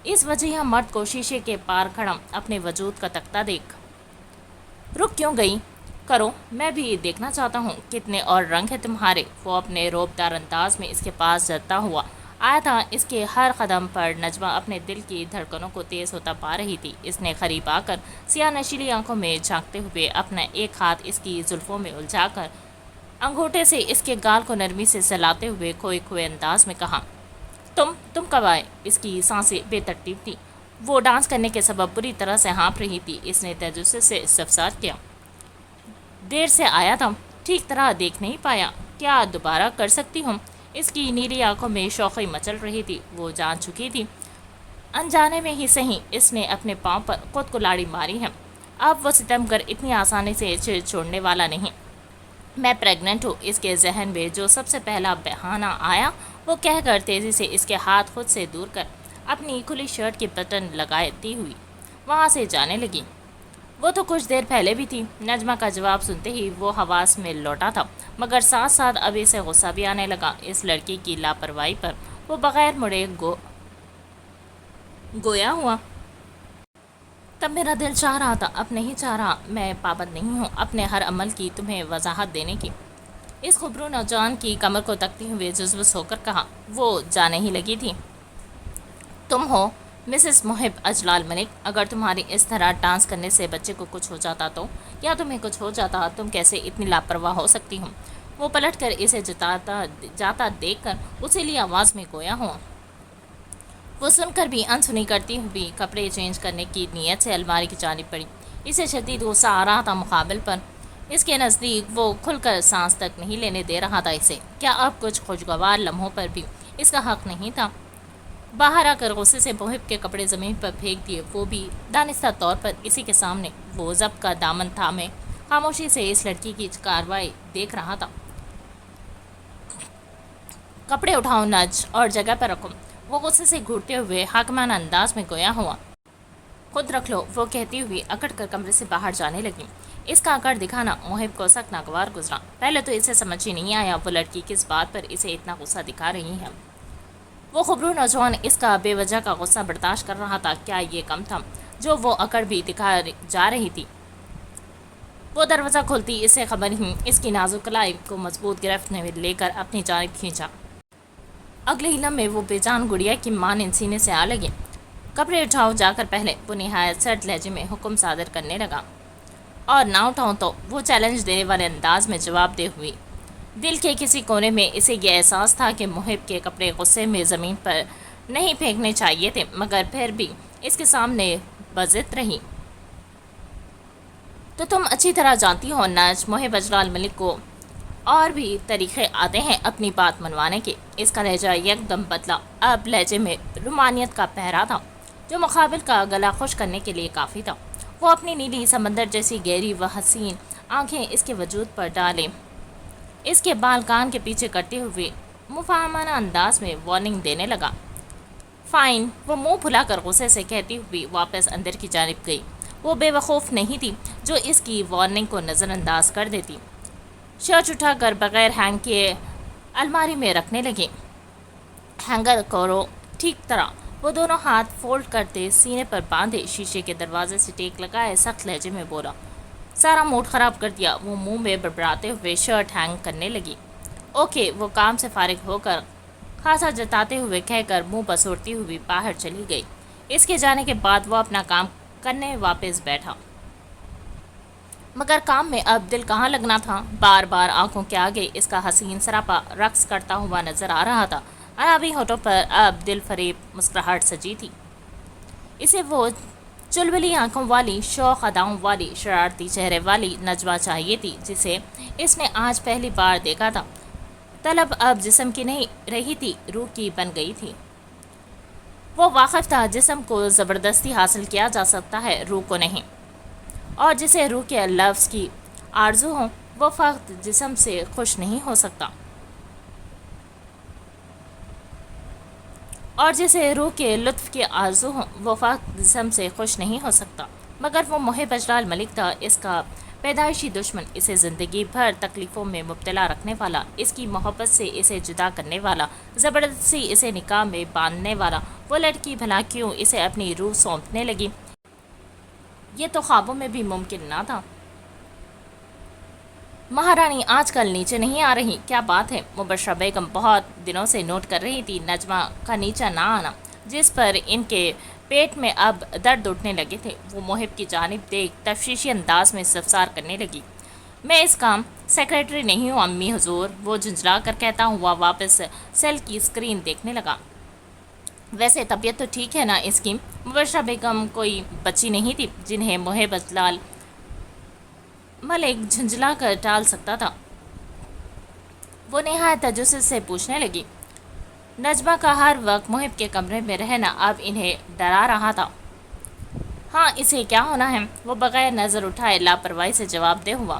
اس وجہ مرد کو شیشے کے پار کھڑا اپنے وجود کا تختہ دیکھ رک کیوں گئی؟ کرو، میں بھی دیکھنا چاہتا ہوں کتنے اور رنگ ہیں تمہارے۔ وہ اپنے روبدار انداز میں اس کے پاس جلتا ہوا آیا تھا۔ اس کے ہر قدم پر نجمہ اپنے دل کی دھڑکنوں کو تیز ہوتا پا رہی تھی۔ اس نے قریب آ کر سیاہ نشیلی آنکھوں میں جھانکتے ہوئے اپنا ایک ہاتھ اس کی زلفوں میں الجھا کر انگوٹھے سے اس کے گال کو نرمی سے سلاتے ہوئے کھوئے کھوئے انداز میں کہا، تم کب آئے؟ اس کی سانسیں بے ترتیب تھیں۔ وہ ڈانس کرنے کے سبب بری طرح سے ہانپ رہی تھی۔ اس نے تجسس سے استفسار کیا، دیر سے آیا تھا، ٹھیک طرح دیکھ نہیں پایا، کیا دوبارہ کر سکتی ہوں؟ اس کی نیلی آنکھوں میں شوقی مچل رہی تھی۔ وہ جان چکی تھی انجانے میں ہی صحیح اس نے اپنے پاؤں پر خود کو لاڑی ماری ہے۔ اب وہ ستم گر اتنی آسانی سے چھوڑنے والا نہیں۔ میں پریگننٹ ہوں، اس کے ذہن میں جو سب سے پہلا بہانہ آیا وہ کہہ کر تیزی سے اس کے ہاتھ خود سے دور کر اپنی کھلی شرٹ کی بٹن لگاتی ہوئی وہاں سے جانے لگی۔ وہ تو کچھ دیر پہلے بھی تھی۔ نجمہ کا جواب سنتے ہی وہ حواس میں لوٹا تھا، مگر ساتھ ساتھ اب اسے غصہ بھی آنے لگا اس لڑکی کی لاپرواہی پر۔ وہ بغیر مڑے گویا ہوا۔ تب میرا دل چاہ رہا تھا، اب نہیں چاہ رہا۔ میں پابند نہیں ہوں اپنے ہر عمل کی تمہیں وضاحت دینے کی۔ اس خبرو نوجوان کی کمر کو تکتے ہوئے جزبس ہو کر کہا۔ وہ جانے ہی لگی تھی۔ تم ہو مسز محب اجلال ملک، اگر تمہاری اس طرح ڈانس کرنے سے بچے کو کچھ ہو جاتا تو، یا تمہیں کچھ ہو جاتا، تم کیسے اتنی لاپرواہ ہو سکتی ہو؟ وہ پلٹ کر اسے جاتا دیکھ کر اسی لیے آواز میں گویا ہوا۔ وہ سن کر بھی انسنی کرتی ہوئی کپڑے چینج کرنے کی نیت سے الماری کی جانب بڑھی۔ اسے شدید غصہ آ رہا تھا مقابل پر۔ اس کے نزدیک وہ کھل کر سانس تک نہیں لینے دے رہا تھا اسے۔ کیا اب کچھ خوشگوار لمحوں پر بھی اس کا حق نہیں تھا؟ باہر آ کر غصے سے محب کے کپڑے زمین پر پھینک دیے، وہ بھی دانستہ طور پر اسی کے سامنے۔ وہ ضبط کا دامن تھامے خاموشی سے اس لڑکی کی کارروائی دیکھ رہا تھا۔ کپڑے اٹھاؤ نج اور جگہ پر رکھو، وہ غصے سے گھٹتے ہوئے حاکمانہ انداز میں گویا ہوا۔ خود رکھ لو، وہ کہتی ہوئی اکڑ کر کمرے سے باہر جانے لگی۔ اس کا اکڑ دکھانا محب کو سخت ناگوار گزرا۔ پہلے تو اسے سمجھ ہی نہیں آیا وہ لڑکی کس بات پر اسے اتنا غصہ دکھا رہی ہے۔ وہ خبرو نوجوان اس کا بے وجہ کا غصہ برداشت کر رہا تھا، کیا یہ کم تھا جو وہ اکڑ بھی دکھا جا رہی تھی؟ وہ دروازہ کھولتی اس سے خبر ہی اس کی نازک کلائی کو مضبوط گرفت میں لے کر اپنی جانب کھینچا۔ اگلے ہی لمحے وہ بے جان گڑیا کی مانند سینے سے آ لگے۔ کپڑے اٹھاؤ جا کر پہلے، وہ نہایت سرد لہجے میں حکم صادر کرنے لگا۔ اور نہ اٹھاؤں تو، وہ چیلنج دینے والے انداز میں جواب دے ہوئی۔ دل کے کسی کونے میں اسے یہ احساس تھا کہ محب کے کپڑے غصے میں زمین پر نہیں پھینکنے چاہیے تھے، مگر پھر بھی اس کے سامنے بضد رہی۔ تو تم اچھی طرح جانتی ہو نج، محب اجلال ملک کو اور بھی طریقے آتے ہیں اپنی بات منوانے کے۔ اس کا لہجہ یک دم بدلا۔ اب لہجے میں رومانیت کا پہرا تھا جو مقابل کا گلا خوش کرنے کے لیے کافی تھا۔ وہ اپنی نیلی سمندر جیسی گہری و حسین آنکھیں اس کے وجود پر ڈالے اس کے بال کان کے پیچھے کرتے ہوئے مفاہمانہ انداز میں وارننگ دینے لگا۔ فائن، وہ منہ پھلا کر غصے سے کہتی ہوئی واپس اندر کی جانب گئی۔ وہ بے وقوف نہیں تھی جو اس کی وارننگ کو نظر انداز کر دیتی۔ شرٹ اٹھا کر بغیر ہینگ کے الماری میں رکھنے لگے۔ ہینگر کرو ٹھیک طرح، وہ دونوں ہاتھ فولڈ کرتے سینے پر باندھے شیشے کے دروازے سے ٹیک لگائے سخت لہجے میں بولا۔ سارا موڈ خراب کر دیا۔ وہ منہ میں بڑبڑاتے ہوئے شرٹ ہینگ کرنے لگی۔ اوکے، وہ کام سے فارغ ہو کر خاصا جتاتے ہوئے کہہ کر منہ بسوڑتی ہوئی باہر چلی گئی۔ اس کے جانے کے بعد وہ اپنا کام کرنے واپس بیٹھا، مگر کام میں اب دل کہاں لگنا تھا۔ بار بار آنکھوں کے آگے اس کا حسین سراپا رقص کرتا ہوا نظر آ رہا تھا۔ عربی ہونٹوں پر اب دل فریب مسکراہٹ سجی تھی۔ اسے وہ چلبلی آنکھوں والی، شوخ اداؤں والی، شرارتی چہرے والی نجوہ چاہیے تھی جسے اس نے آج پہلی بار دیکھا تھا۔ طلب اب جسم کی نہیں رہی تھی، روح کی بن گئی تھی۔ وہ واقف تھا جسم کو زبردستی حاصل کیا جا سکتا ہے، روح کو نہیں، اور جسے روح کے لفظ کی آرزو ہو وہ فقط جسم سے خوش نہیں ہو سکتا، اور جسے روح کے لطف کی آرزو ہو وہ فقط جسم سے خوش نہیں ہو سکتا۔ مگر وہ محب اجلال ملک تھا، اس کا پیدائشی دشمن، اسے زندگی بھر تکلیفوں میں مبتلا رکھنے والا، اس کی محبت سے اسے جدا کرنے والا، زبردستی اسے نکاح میں باندھنے والا۔ وہ لڑکی بھلا کیوں اسے اپنی روح سونپنے لگی؟ یہ تو خوابوں میں بھی ممکن نہ تھا۔ مہارانی آج کل نیچے نہیں آ رہی، کیا بات ہے؟ مبشرہ بیگم بہت دنوں سے نوٹ کر رہی تھی نجمہ کا نیچے نہ آنا، جس پر ان کے پیٹ میں اب درد اٹھنے لگے تھے۔ وہ محب کی جانب دیکھ تشویشی انداز میں استفسار کرنے لگی۔ میں اس کا سیکریٹری نہیں ہوں امی حضور، وہ جھنجھلا کر کہتا ہوا واپس سیل کی اسکرین دیکھنے لگا۔ ویسے طبیعت تو ٹھیک ہے نا اس کی؟ مبشرہ بیگم کوئی بچی نہیں تھی جنہیں محب اجلال ملک جھنجھلا کر ٹال سکتا تھا۔ وہ نہایت تجسس سے پوچھنے لگی۔ نجمہ کا ہر وقت محب کے کمرے میں رہنا اب انہیں ڈرا رہا تھا۔ ہاں، اسے کیا ہونا ہے؟ وہ بغیر نظر اٹھائے لاپرواہی سے جواب دے ہوا۔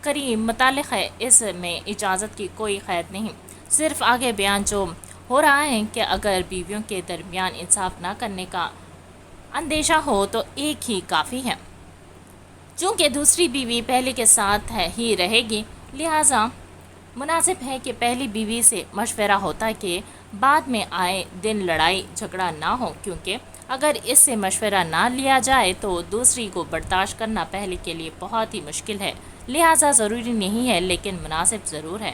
کریم متعلق ہے، اس میں اجازت کی کوئی قید نہیں، صرف آگے بیان جو ہو رہا ہے کہ اگر بیویوں کے درمیان انصاف نہ کرنے کا اندیشہ ہو تو ایک ہی کافی ہے۔ چونکہ دوسری بیوی پہلی کے ساتھ ہی رہے گی، لہٰذا مناسب ہے کہ پہلی بیوی سے مشورہ ہوتا کہ بعد میں آئے دن لڑائی جھگڑا نہ ہو، کیونکہ اگر اس سے مشورہ نہ لیا جائے تو دوسری کو برداشت کرنا پہلی کے لیے بہت ہی مشکل ہے، لہٰذا ضروری نہیں ہے لیکن مناسب ضرور ہے۔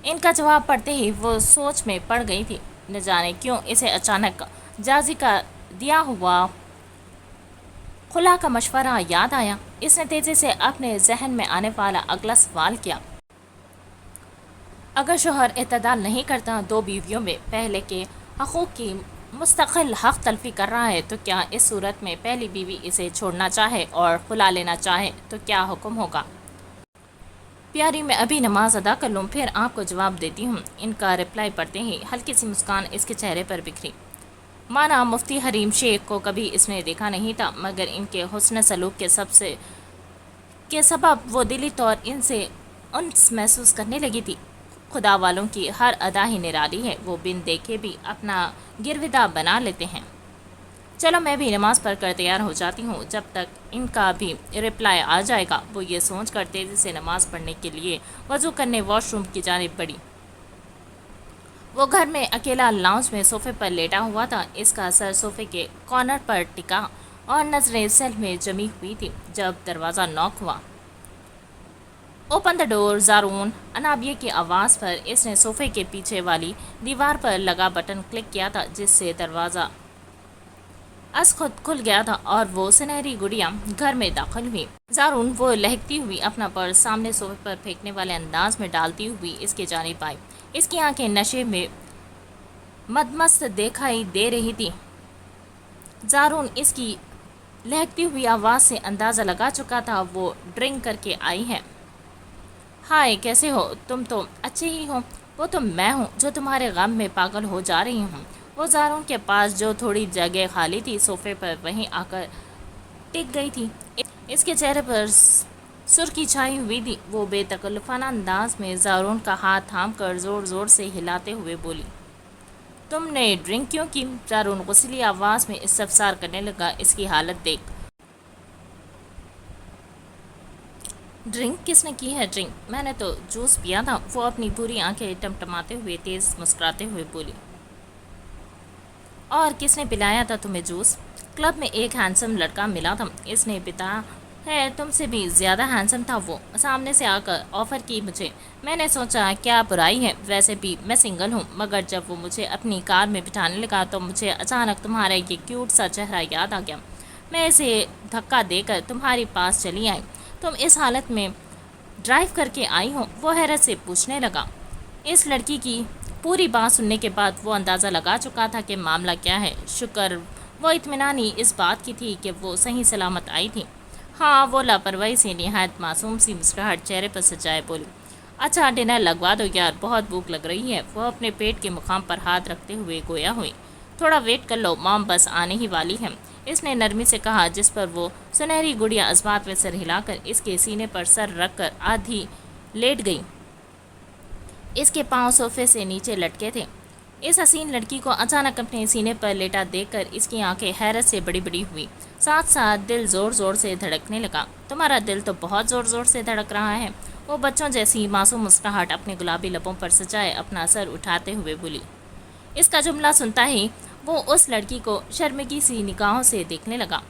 ان کا جواب پڑھتے ہی وہ سوچ میں پڑ گئی تھی، نہ جانے کیوں اسے اچانک جازی کا دیا ہوا خلا کا مشورہ یاد آیا۔ اس نے تیزی سے اپنے ذہن میں آنے والا اگلا سوال کیا۔ اگر شوہر اعتدال نہیں کرتا، دو بیویوں میں پہلے کے حقوق کی مستقل حق تلفی کر رہا ہے، تو کیا اس صورت میں پہلی بیوی اسے چھوڑنا چاہے اور خلا لینا چاہے تو کیا حکم ہوگا؟ پیاری، میں ابھی نماز ادا کر لوں، پھر آپ کو جواب دیتی ہوں۔ ان کا رپلائی پڑھتے ہی ہلکی سی مسکان اس کے چہرے پر بکھری۔ مانا مفتی حریم شیخ کو کبھی اس نے دیکھا نہیں تھا، مگر ان کے حسن سلوک کے سبب وہ دلی طور ان سے انس محسوس کرنے لگی تھی۔ خدا والوں کی ہر ادا ہی نرالی ہے، وہ بن دیکھے بھی اپنا گرویدہ بنا لیتے ہیں۔ چلو میں بھی نماز پڑھ کر تیار ہو جاتی ہوں، جب تک ان کا بھی رپلائی آ جائے گا۔ وہ یہ سوچ کر تیزی سے نماز پڑھنے کے لیے وضو کرنے واش روم کی جانب بڑھی۔ وہ گھر میں اکیلا لاؤنج میں صوفے پر لیٹا ہوا تھا، اس کا سر صوفے کے کارنر پر ٹکا اور نظریں سیل میں جمی ہوئی تھی جب دروازہ ناک ہوا۔ اوپن دا ڈور زارون انابیہ کی آواز پر اس نے صوفے کے پیچھے والی دیوار پر لگا بٹن کلک کیا تھا، جس سے دروازہ از خود کھل گیا تھا اور وہ سنہری گڑیا گھر میں داخل ہوئی۔ زارون وہ لہکتی ہوئی اپنا پرس سامنے صوفے پر پھینکنے والے انداز میں ڈالتی ہوئی اس کے جانب آئی۔ اس کی آنکھیں نشے میں مدمست دکھائی دے رہی تھی۔ زارون اس کی لہکتی ہوئی آواز سے اندازہ لگا چکا تھا وہ ڈرنک کر کے آئی ہے۔ ہائے، کیسے ہو تم؟ تو اچھے ہی ہو، وہ تو میں ہوں جو تمہارے غم میں پاگل ہو جا رہی ہوں۔ وہ زارون کے پاس جو تھوڑی جگہ خالی تھی صوفے پر وہیں آ کر ٹک گئی تھی۔ اس کے چہرے پر سرخی چھائی ہوئی تھی۔ وہ بے تکلفانہ انداز میں زارون کا ہاتھ تھام کر زور زور سے ہلاتے ہوئے بولی، تم نے ڈرنک کیوں کی؟ زارون غصیلی آواز میں استفسار کرنے لگا۔ اس کی حالت دیکھ ڈرنک کس نے کی ہے؟ ڈرنک میں نے تو جوس پیا تھا۔ وہ اپنی پوری آنکھیں ٹمٹماتے ہوئے تیز مسکراتے ہوئے بولی، اور کس نے پلایا تھا تمہیں جوس؟ کلب میں ایک ہینڈسم لڑکا ملا تھا، اس نے بتایا ہے تم سے بھی زیادہ ہینڈسم تھا وہ، سامنے سے آ کر آفر کی مجھے۔ میں نے سوچا کیا برائی ہے، ویسے بھی میں سنگل ہوں، مگر جب وہ مجھے اپنی کار میں بٹھانے لگا تو مجھے اچانک تمہارا یہ کیوٹ سا چہرہ یاد آ گیا۔ میں اسے دھکا دے کر تمہارے پاس چلی آئی۔ تم اس حالت میں ڈرائیو کر کے آئی ہو؟ وہ حیرت سے پوچھنے لگا۔ اس لڑکی کی پوری بات سننے کے بعد وہ اندازہ لگا چکا تھا کہ معاملہ کیا ہے۔ شکر وہ اطمینانی اس بات کی تھی کہ وہ صحیح سلامت آئی تھی۔ ہاں، وہ لاپرواہی سے نہایت معصوم سی مسکراہٹ چہرے پر سجائے بولی، اچھا ڈنر لگوا دو یار، بہت بھوک لگ رہی ہے۔ وہ اپنے پیٹ کے مقام پر ہاتھ رکھتے ہوئے گویا ہوئی، تھوڑا ویٹ کر لو، مام بس آنے ہی والی ہے، اس نے نرمی سے کہا، جس پر وہ سنہری گڑیا عظمات میں سر ہلا کر اس کے سینے پر سر رکھ کر آدھی لیٹ گئی۔ اس کے پاؤں صوفے سے نیچے لٹکے تھے۔ اس حسین لڑکی کو اچانک اپنے سینے پر لیٹا دیکھ کر اس کی آنکھیں حیرت سے بڑی بڑی ہوئی، ساتھ ساتھ دل زور زور سے دھڑکنے لگا۔ تمہارا دل تو بہت زور زور سے دھڑک رہا ہے، وہ بچوں جیسی معصوم مسکراہٹ اپنے گلابی لبوں پر سجائے اپنا سر اٹھاتے ہوئے بولی۔ اس کا جملہ سنتا ہی وہ اس لڑکی کو شرمگی سی نگاہوں سے دیکھنے لگا۔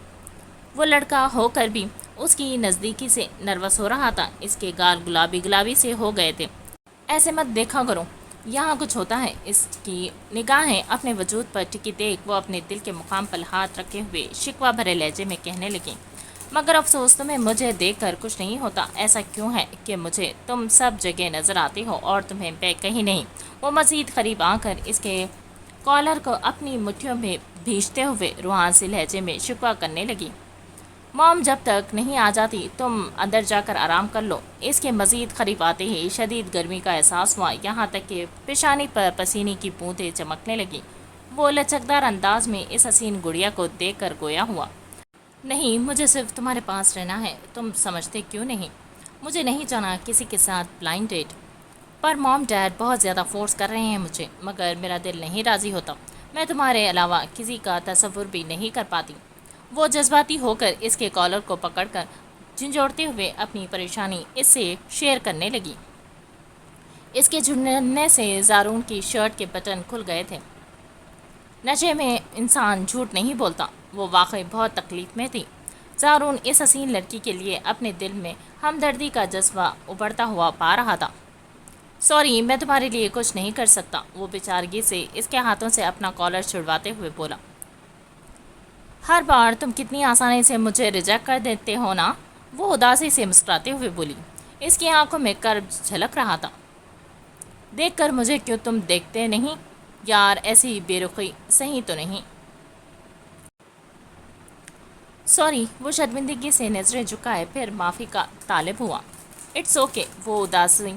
وہ لڑکا ہو کر بھی اس کی نزدیکی سے نروس ہو رہا تھا، اس کے گال گلابی گلابی سے ہو گئے تھے۔ ایسے مت دیکھا کرو، یہاں کچھ ہوتا ہے۔ اس کی نگاہیں اپنے وجود پر ٹکی دیکھ وہ اپنے دل کے مقام پر ہاتھ رکھے ہوئے شکوہ بھرے لہجے میں کہنے لگیں، مگر افسوس تمہیں مجھے دیکھ کر کچھ نہیں ہوتا۔ ایسا کیوں ہے کہ مجھے تم سب جگہ نظر آتی ہو اور تمہیں میں کہیں نہیں؟ وہ مزید قریب آ کر اس کے کالر کو اپنی مٹھیوں میں بھیجتے ہوئے روحانی لہجے میں شکوہ کرنے لگی، موم جب تک نہیں آ جاتی تم اندر جا کر آرام کر لو۔ اس کے مزید قریب آتے ہی شدید گرمی کا احساس ہوا، یہاں تک کہ پیشانی پر پسینے کی بوندیں چمکنے لگیں۔ وہ لچکدار انداز میں اس حسین گڑیا کو دیکھ کر گویا ہوا، نہیں، مجھے صرف تمہارے پاس رہنا ہے، تم سمجھتے کیوں نہیں؟ مجھے نہیں جانا کسی کے ساتھ بلائنڈ ڈیٹ، پر موم ڈیڈ بہت زیادہ فورس کر رہے ہیں مجھے، مگر میرا دل نہیں راضی ہوتا، میں تمہارے علاوہ کسی کا تصور بھی نہیں کر پاتی۔ وہ جذباتی ہو کر اس کے کالر کو پکڑ کر جھنجھوڑتے ہوئے اپنی پریشانی اس سے شیئر کرنے لگی۔ اس کے جھننے سے زارون کی شرٹ کے بٹن کھل گئے تھے۔ نشے میں انسان جھوٹ نہیں بولتا، وہ واقعی بہت تکلیف میں تھی۔ زارون اس حسین لڑکی کے لیے اپنے دل میں ہمدردی کا جذبہ ابھرتا ہوا پا رہا تھا۔ سوری، میں تمہارے لیے کچھ نہیں کر سکتا، وہ بیچارگی سے اس کے ہاتھوں سے اپنا کالر چھڑواتے ہوئے بولا۔ ہر بار تم کتنی آسانی سے مجھے ریجیکٹ کر دیتے ہو نا، وہ اداسی سے مسکراتے ہوئے بولی۔ اس کی آنکھوں میں کرب جھلک رہا تھا۔ دیکھ کر مجھے کیوں تم دیکھتے نہیں؟ یار ایسی بے رخی صحیح تو نہیں۔ سوری، وہ شرمندگی سے نظریں جھکائے پھر معافی کا طالب ہوا۔ اٹس اوکے، وہ اداسی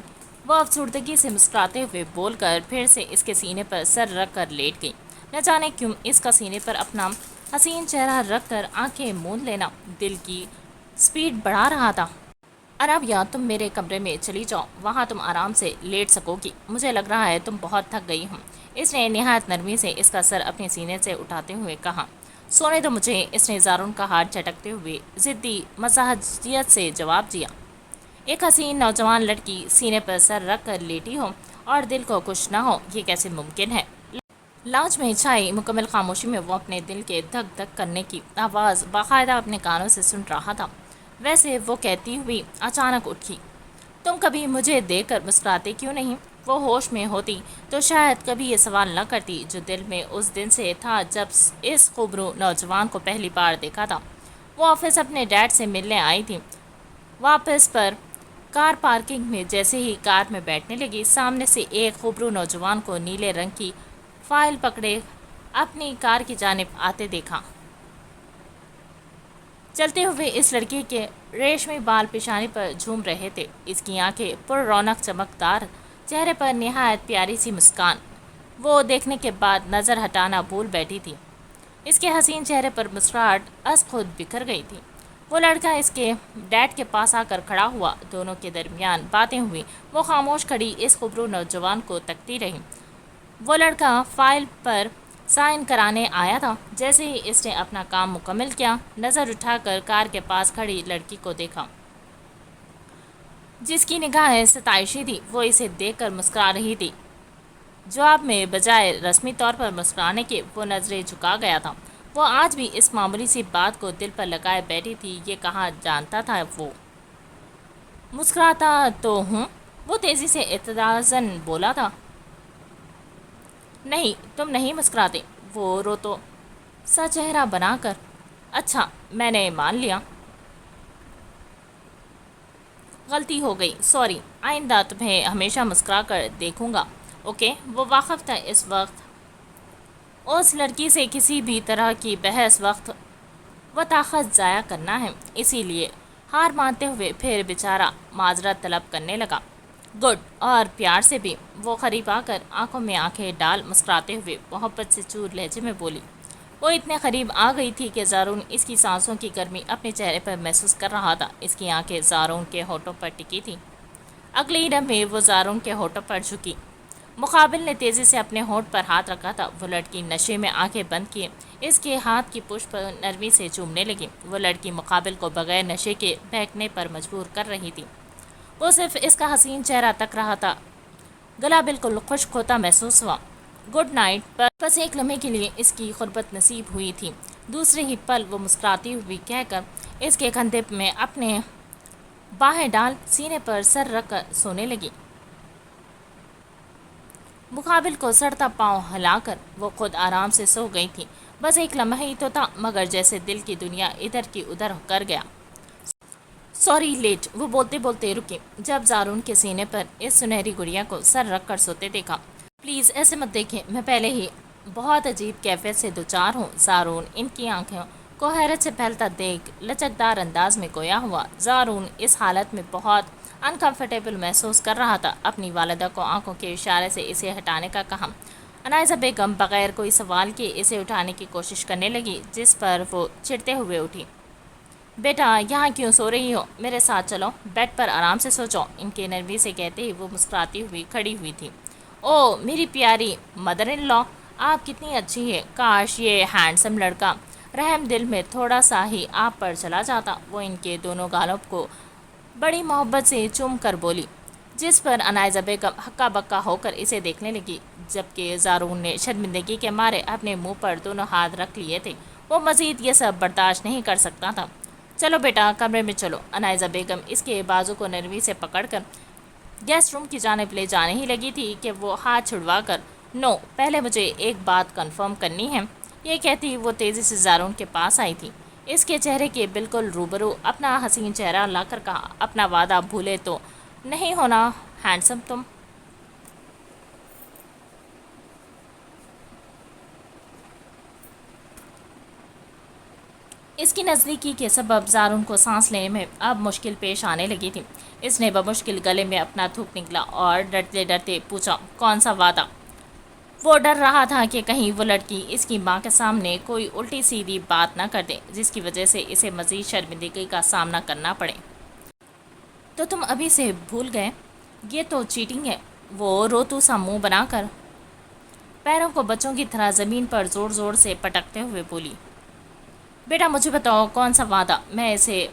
وہ افسردگی سے مسکراتے ہوئے بول کر پھر سے اس کے سینے پر سر رکھ کر لیٹ گئی۔ نہ جانے کیوں اس کا سینے پر اپنا حسین چہرہ رکھ کر آنکھیں موند لینا دل کی سپیڈ بڑھا رہا تھا۔ عرابیہ، تم میرے کمرے میں چلی جاؤ، وہاں تم آرام سے لیٹ سکو گی، مجھے لگ رہا ہے تم بہت تھک گئی ہوں۔ اس نے نہایت نرمی سے اس کا سر اپنے سینے سے اٹھاتے ہوئے کہا۔ سونے دو مجھے، اس نے زارون کا ہاتھ جھٹکتے ہوئے ضدی مزاحیت سے جواب دیا۔ ایک حسین نوجوان لڑکی سینے پر سر رکھ کر لیٹی ہو اور دل کو کچھ نہ ہو، یہ کیسے ممکن ہے؟ لاؤنج میں چھائی مکمل خاموشی میں وہ اپنے دل کے دھک دھک کرنے کی آواز باقاعدہ اپنے کانوں سے سن رہا تھا۔ ویسے وہ کہتی ہوئی اچانک اٹھی۔ تم کبھی مجھے دیکھ کر مسکراتے کیوں نہیں؟ وہ ہوش میں ہوتی تو شاید کبھی یہ سوال نہ کرتی جو دل میں اس دن سے تھا جب اس خوبرو نوجوان کو پہلی بار دیکھا تھا۔ وہ آفس اپنے ڈیڈ سے ملنے آئی تھی۔ واپس پر کار پارکنگ میں جیسے ہی کار میں بیٹھنے لگی، سامنے سے ایک خوبرو نوجوان کو نیلے رنگ کی فائل پکڑے اپنی کار کی جانب آتے دیکھا۔ چلتے ہوئے اس لڑکی کے ریشمی بال پیشانی پر جھوم رہے تھے، اس کی آنکھیں پر رونق چمکدار چہرے پر نہایت پیاری سی مسکان وہ دیکھنے کے بعد نظر ہٹانا بھول بیٹھی تھی۔ اس کے حسین چہرے پر مسکراہٹ از خود بکھر گئی تھی۔ وہ لڑکا اس کے ڈیڈ کے پاس آ کر کھڑا ہوا، دونوں کے درمیان باتیں ہوئی، وہ خاموش کھڑی اس خوبرو نوجوان کو تکتی رہی۔ وہ لڑکا فائل پر سائن کرانے آیا تھا۔ جیسے ہی اس نے اپنا کام مکمل کیا، نظر اٹھا کر کار کے پاس کھڑی لڑکی کو دیکھا جس کی نگاہیں ستائشی تھی، وہ اسے دیکھ کر مسکرا رہی تھی۔ جواب میں بجائے رسمی طور پر مسکرانے کے وہ نظریں جھکا گیا تھا۔ وہ آج بھی اس معمولی سی بات کو دل پر لگائے بیٹھی تھی، یہ کہاں جانتا تھا وہ مسکراتا تو ہوں، وہ تیزی سے اعتراضاً بولا تھا۔ نہیں، تم نہیں مسکراتے، وہ روتو سا چہرہ بنا کر۔ اچھا، میں نے مان لیا، غلطی ہو گئی، سوری، آئندہ تمہیں ہمیشہ مسکرا کر دیکھوں گا، اوکے؟ وہ واقف تھا اس وقت اس لڑکی سے کسی بھی طرح کی بحث وقت و طاقت ضائع کرنا ہے، اسی لیے ہار مانتے ہوئے پھر بیچارہ معذرت طلب کرنے لگا۔ گڈ، اور پیار سے بھی، وہ قریب آ کر آنکھوں میں آنکھیں ڈال مسکراتے ہوئے محبت سے چور لہجے میں بولی۔ وہ اتنے قریب آ گئی تھی کہ زارون اس کی سانسوں کی گرمی اپنے چہرے پر محسوس کر رہا تھا۔ اس کی آنکھیں زارون کے ہونٹوں پر ٹکی تھیں۔ اگلے ہی لمحے وہ زارون کے ہونٹوں پر جھکی۔ مقابل نے تیزی سے اپنے ہونٹ پر ہاتھ رکھا تھا۔ وہ لڑکی نشے میں آنکھیں بند کیے اس کے ہاتھ کی پشت پر نرمی سے چومنے لگی۔ وہ لڑکی مقابل کو بغیر نشے کے بہکنے پر مجبور کر رہی تھی۔ وہ صرف اس کا حسین چہرہ تک رہا تھا، گلا بالکل خشک ہوتا محسوس ہوا۔ گڈ نائٹ، پر بس ایک لمحے کے لیے اس کی قربت نصیب ہوئی تھی۔ دوسرے ہی پل وہ مسکراتی ہوئی کہہ کر اس کے کندھے میں اپنے باہیں ڈال سینے پر سر رکھ کر سونے لگی۔ مقابل کو سڑتا پاؤں ہلا کر وہ خود آرام سے سو گئی تھی۔ بس ایک لمحہ ہی تو تھا، مگر جیسے دل کی دنیا ادھر کی ادھر کر گیا۔ سوری لیٹ، وہ بولتے بولتے رکی جب زارون کے سینے پر اس سنہری گڑیا کو سر رکھ کر سوتے دیکھا۔ پلیز ایسے مت دیکھیں، میں پہلے ہی بہت عجیب کیفیت سے دوچار ہوں۔ زارون ان کی آنکھوں کو حیرت سے پھیلتا دیکھ لچکدار انداز میں گویا ہوا۔ زارون اس حالت میں بہت انکمفرٹیبل محسوس کر رہا تھا۔ اپنی والدہ کو آنکھوں کے اشارے سے اسے ہٹانے کا کہا۔ عنائزہ بیگم بغیر کوئی سوال کیے اسے اٹھانے کی کوشش کرنے لگی، جس پر وہ چڑھتے ہوئے اٹھی۔ بیٹا یہاں کیوں سو رہی ہو؟ میرے ساتھ چلو، بیڈ پر آرام سے سو جاؤ، ان کے نرمی سے کہتے ہی وہ مسکراتی ہوئی کھڑی ہوئی تھی۔ او میری پیاری مدر ان لا، آپ کتنی اچھی ہے، کاش یہ ہینڈسم لڑکا رحم دل میں تھوڑا سا ہی آپ پر چلا جاتا۔ وہ ان کے دونوں گالوں کو بڑی محبت سے چوم کر بولی، جس پر عنائزہ بیگم ہکا بکا ہو کر اسے دیکھنے لگی، جبکہ زارون نے شرمندگی کے مارے اپنے منہ پر دونوں ہاتھ رکھ لیے تھے۔ وہ مزید یہ سب برداشت نہیں کر سکتا تھا۔ چلو بیٹا کمرے میں چلو، عنائزہ بیگم اس کے بازو کو نرمی سے پکڑ کر گیسٹ روم کی جانب لے جانے ہی لگی تھی کہ وہ ہاتھ چھڑوا کر نو، پہلے مجھے ایک بات کنفرم کرنی ہے، یہ کہتی وہ تیزی سے زارون کے پاس آئی تھی، اس کے چہرے کے بالکل روبرو اپنا حسین چہرہ لا کر کہا، اپنا وعدہ بھولے تو نہیں ہونا ہینڈسم تم؟ اس کی نزدیکی کے سبب زارون کو سانس لینے میں اب مشکل پیش آنے لگی تھی۔ اس نے بمشکل گلے میں اپنا تھوک نکلا اور ڈرتے ڈرتے پوچھا، کون سا وعدہ؟ وہ ڈر رہا تھا کہ کہیں وہ لڑکی اس کی ماں کے سامنے کوئی الٹی سیدھی بات نہ کر دے، جس کی وجہ سے اسے مزید شرمندگی کا سامنا کرنا پڑے۔ تو تم ابھی سے بھول گئے؟ یہ تو چیٹنگ ہے، وہ روتو سا منہ بنا کر پیروں کو بچوں کی طرح زمین پر زور زور سے پٹکتے ہوئے بولی۔ بیٹا مجھے بتاؤ کون سا وعدہ، میں اسے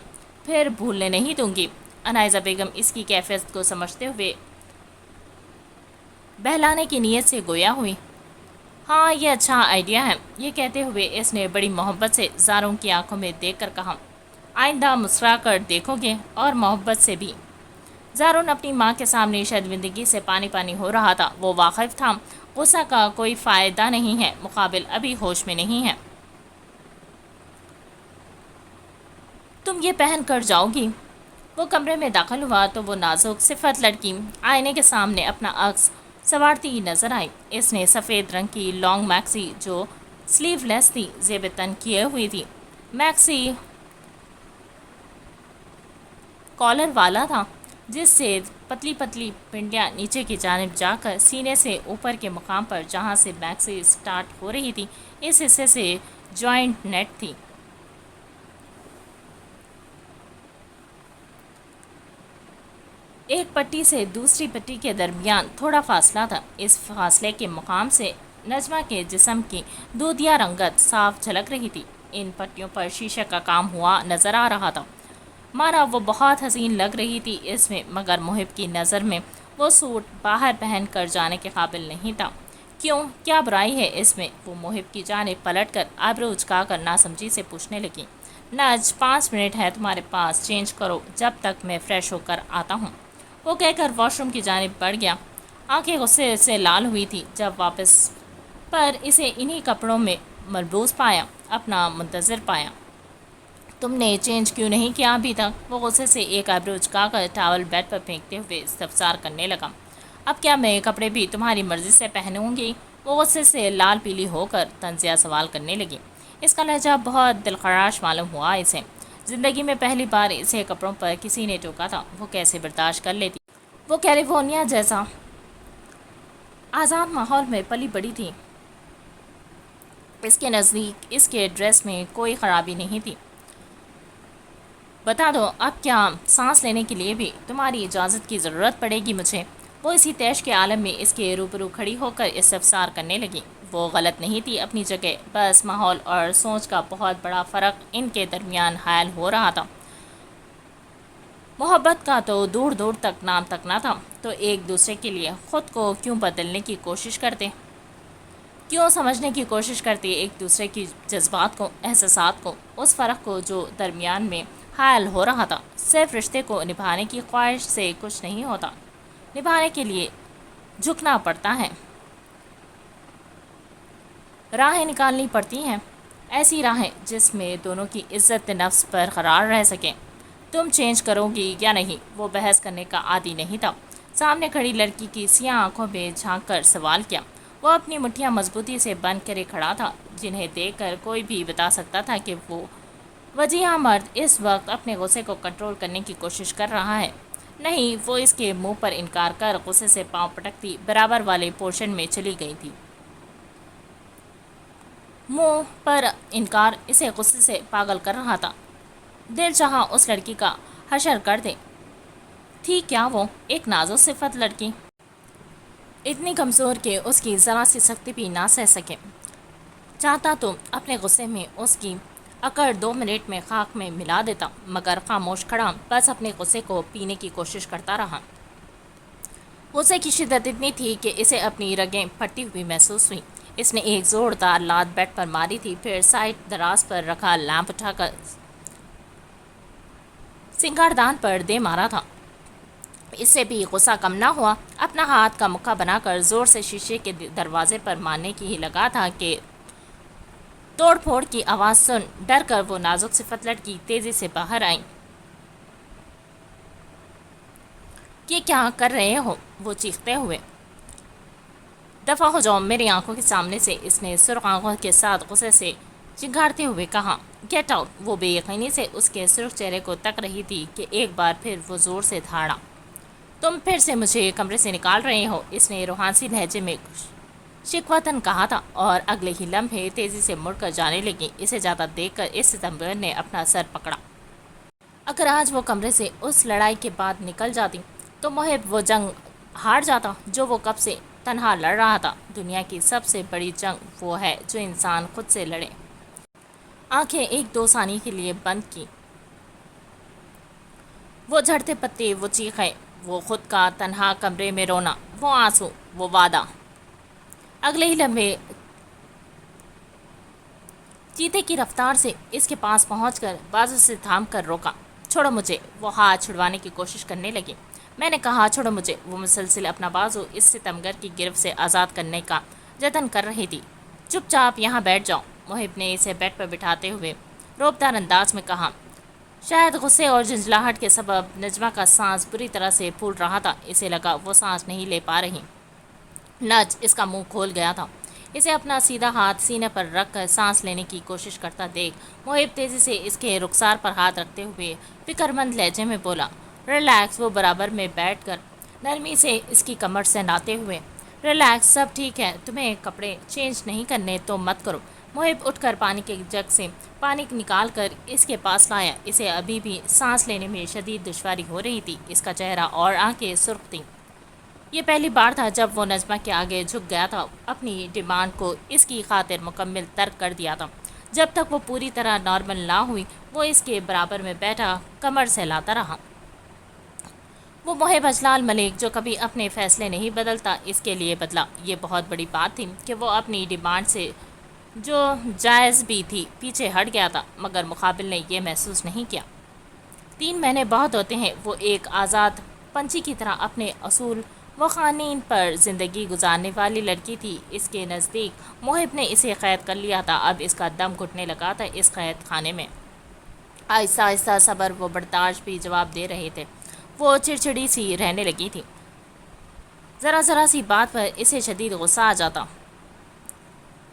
پھر بھولنے نہیں دوں گی۔ عنائزہ بیگم اس کی کیفیت کو سمجھتے ہوئے بہلانے کی نیت سے گویا ہوئی۔ ہاں یہ اچھا آئیڈیا ہے، یہ کہتے ہوئے اس نے بڑی محبت سے زاروں کی آنکھوں میں دیکھ کر کہا، آئندہ مسکرا کر دیکھو گے اور محبت سے بھی۔ زارون اپنی ماں کے سامنے شرمندگی سے پانی پانی ہو رہا تھا، وہ واقف تھا غصہ کا کوئی فائدہ نہیں ہے، مقابل ابھی ہوش میں نہیں ہے۔ تم یہ پہن کر جاؤ گی؟ وہ کمرے میں داخل ہوا تو وہ نازک صفت لڑکی آئینے کے سامنے اپنا عکس سنوارتی نظر آئی۔ اس نے سفید رنگ کی لانگ میکسی جو سلیو لیس تھی زیب تن کیے ہوئی تھی، میکسی کالر والا تھا، جس سے پتلی پتلی پنڈیاں نیچے کی جانب جا کر سینے سے اوپر کے مقام پر جہاں سے میکسی سٹارٹ ہو رہی تھی اس حصے سے جوائنٹ نیٹ تھی۔ ایک پٹی سے دوسری پٹی کے درمیان تھوڑا فاصلہ تھا، اس فاصلے کے مقام سے نجمہ کے جسم کی دودھیا رنگت صاف جھلک رہی تھی، ان پٹیوں پر شیشے کا کام ہوا نظر آ رہا تھا۔ مارا وہ بہت حسین لگ رہی تھی اس میں، مگر محب کی نظر میں وہ سوٹ باہر پہن کر جانے کے قابل نہیں تھا۔ کیوں، کیا برائی ہے اس میں؟ وہ محب کی جانب پلٹ کر آبرو اچکا کر ناسمجھی سے پوچھنے لگی۔ نج 5 منٹ ہے تمہارے پاس، چینج کرو جب تک میں فریش ہو کر آتا ہوں۔ وہ کہہ کر واش روم کی جانب بڑھ گیا، آنکھیں غصے سے لال ہوئی تھی جب واپس پر اسے انہی کپڑوں میں ملبوس پایا، اپنا منتظر پایا۔ تم نے چینج کیوں نہیں کیا ابھی تک؟ وہ غصے سے ایک آبرو اچکا کر ٹاول بیڈ پر پھینکتے ہوئے استفسار کرنے لگا۔ اب کیا میں کپڑے بھی تمہاری مرضی سے پہنوں گی؟ وہ غصے سے لال پیلی ہو کر طنزیہ سوال کرنے لگی۔ اس کا لہجہ بہت دلخراش معلوم ہوا اسے، زندگی میں پہلی بار اسے کپڑوں پر کسی نے ٹوکا تھا، وہ کیسے برداشت کر لیتی؟ وہ کیلیفورنیا جیسا آزاد ماحول میں پلی بڑی تھی، اس کے نزدیک اس کے ڈریس میں کوئی خرابی نہیں تھی۔ بتا دو اب کیا سانس لینے کے لیے بھی تمہاری اجازت کی ضرورت پڑے گی مجھے؟ وہ اسی طیش کے عالم میں اس کے روبرو کھڑی ہو کر استفسار کرنے لگی۔ وہ غلط نہیں تھی اپنی جگہ، بس ماحول اور سوچ کا بہت بڑا فرق ان کے درمیان حائل ہو رہا تھا۔ محبت کا تو دور دور تک نام تک نہ تھا، تو ایک دوسرے کے لیے خود کو کیوں بدلنے کی کوشش کرتے، کیوں سمجھنے کی کوشش کرتے ایک دوسرے کی جذبات کو، احساسات کو، اس فرق کو جو درمیان میں حائل ہو رہا تھا۔ صرف رشتے کو نبھانے کی خواہش سے کچھ نہیں ہوتا، نبھانے کے لیے جھکنا پڑتا ہے، راہیں نکالنی پڑتی ہیں، ایسی راہیں جس میں دونوں کی عزت نفس برقرار رہ سکیں۔ تم چینج کرو گی یا نہیں؟ وہ بحث کرنے کا عادی نہیں تھا۔ سامنے کھڑی لڑکی کی سیاہ آنکھوں میں جھانک کر سوال کیا۔ وہ اپنی مٹھیاں مضبوطی سے بند کرے کھڑا تھا، جنہیں دیکھ کر کوئی بھی بتا سکتا تھا کہ وہ وجیہہ مرد اس وقت اپنے غصے کو کنٹرول کرنے کی کوشش کر رہا ہے۔ نہیں، وہ اس کے منہ پر انکار کر غصے سے پاؤں پٹکتی برابر والے پورشن میں چلی گئی تھی۔ منہ پر انکار اسے غصے سے پاگل کر رہا تھا۔ دل چاہا اس لڑکی کا حشر کر دے. تھی کیا وہ ایک نازک صفت لڑکی، اتنی کمزور کہ اس کی ذرا سی سختی بھی نہ سہ سکے. چاہتا تو اپنے غصے میں اس کی اکڑ 2 منٹ میں خاک میں ملا دیتا، مگر خاموش کھڑا بس اپنے غصے کو پینے کی کوشش کرتا رہا. غصے کی شدت اتنی تھی کہ اسے اپنی رگیں پھٹی ہوئی محسوس ہوئی. اس نے ایک زوردار لات بیڈ پر ماری تھی، پھر سائڈ دراز پر رکھا لیمپ اٹھا کر سنگاردان پر دے مارا تھا. اس سے بھی غصہ کم نہ ہوا. اپنا ہاتھ کا مکہ بنا کر زور سے شیشے کے دروازے پر مارنے کی ہی لگا تھا کہ توڑ پھوڑ کی آواز سن ڈر کر وہ نازک صفت لڑکی تیزی سے باہر آئی. یہ کیا کر رہے ہو؟ وہ چیختے ہوئے. دفع ہو جاؤ میری آنکھوں کے سامنے سے، اس نے سرخ آنکھوں کے ساتھ غصے سے چنگھاڑتے ہوئے کہا. Get out. وہ بے یقینی سے اس کے سرخ چہرے کو تک رہی تھی کہ ایک بار پھر وہ زور سے دھاڑا. تم پھر سے مجھے کمرے سے نکال رہے ہو، اس نے روحانسی لہجے میں شکوتاً کہا تھا، اور اگلے ہی لمحے تیزی سے مڑ کر جانے لگی. اسے جاتا دیکھ کر اس ستمبر نے اپنا سر پکڑا. اگر آج وہ کمرے سے اس لڑائی کے بعد نکل جاتی تو محب وہ جنگ ہار جاتا جو وہ کب سے تنہا لڑ رہا تھا. دنیا کی سب سے بڑی جنگ وہ ہے جو انسان خود سے لڑے. آنکھیں 1-2 ثانیے کے لیے بند کی. وہ جھڑتے پتے، وہ چیخیں، وہ خود کا تنہا کمرے میں رونا، وہ آنسو، وہ وعدہ. اگلے ہی لمحے چیتے کی رفتار سے اس کے پاس پہنچ کر بازو سے تھام کر روکا. چھوڑو مجھے. وہ ہاتھ چھڑوانے کی کوشش کرنے لگی. میں نے کہا چھوڑو مجھے. وہ مسلسل اپنا بازو اس ستمگر کی گرفت سے آزاد کرنے کا جتن کر رہی تھی. چپ چاپ یہاں بیٹھ جاؤ. محب نے اسے بیڈ پر بٹھاتے ہوئے روبدار انداز میں کہا. شاید غصے اور جھنجھلاہٹ کے سبب نجمہ کا سانس بری طرح سے پھول رہا تھا. اسے لگا وہ سانس نہیں لے پا رہی. نج اس کا منہ کھول گیا تھا. اسے اپنا سیدھا ہاتھ سینے پر رکھ کر سانس لینے کی کوشش کرتا دیکھ محب تیزی سے اس کے رخسار پر ہاتھ رکھتے ہوئے فکر مند لہجے میں بولا. ریلیکس. وہ برابر میں بیٹھ کر نرمی سے اس کی کمر سے ناتے ہوئے. ریلیکس. سب ٹھیک ہے. تمہیں کپڑے چینج نہیں کرنے تو مت کرو. محب اٹھ کر پانی کے جگ سے پانی نکال کر اس کے پاس لایا. اسے ابھی بھی سانس لینے میں شدید دشواری ہو رہی تھی. اس کا چہرہ اور آنکھیں سرخ تھیں. یہ پہلی بار تھا جب وہ نجمہ کے آگے جھک گیا تھا. اپنی ڈیمانڈ کو اس کی خاطر مکمل ترک کر دیا تھا. جب تک وہ پوری طرح نارمل نہ ہوئی وہ اس کے برابر میں بیٹھا کمر سہلاتا رہا. وہ محب اجلال ملک جو کبھی اپنے فیصلے نہیں بدلتا اس کے لیے بدلا. یہ بہت بڑی بات تھی کہ وہ اپنی ڈیمانڈ سے جو جائز بھی تھی پیچھے ہٹ گیا تھا، مگر مقابل نے یہ محسوس نہیں کیا. 3 مہینے بہت ہوتے ہیں. وہ ایک آزاد پنچھی کی طرح اپنے اصول و قوانین پر زندگی گزارنے والی لڑکی تھی. اس کے نزدیک محب نے اسے قید کر لیا تھا. اب اس کا دم گھٹنے لگا تھا اس قید خانے میں. آہستہ آہستہ صبر و برداشت بھی جواب دے رہے تھے. وہ چڑچڑی سی رہنے لگی تھی. ذرا ذرا سی بات پر اسے شدید غصہ آ جاتا.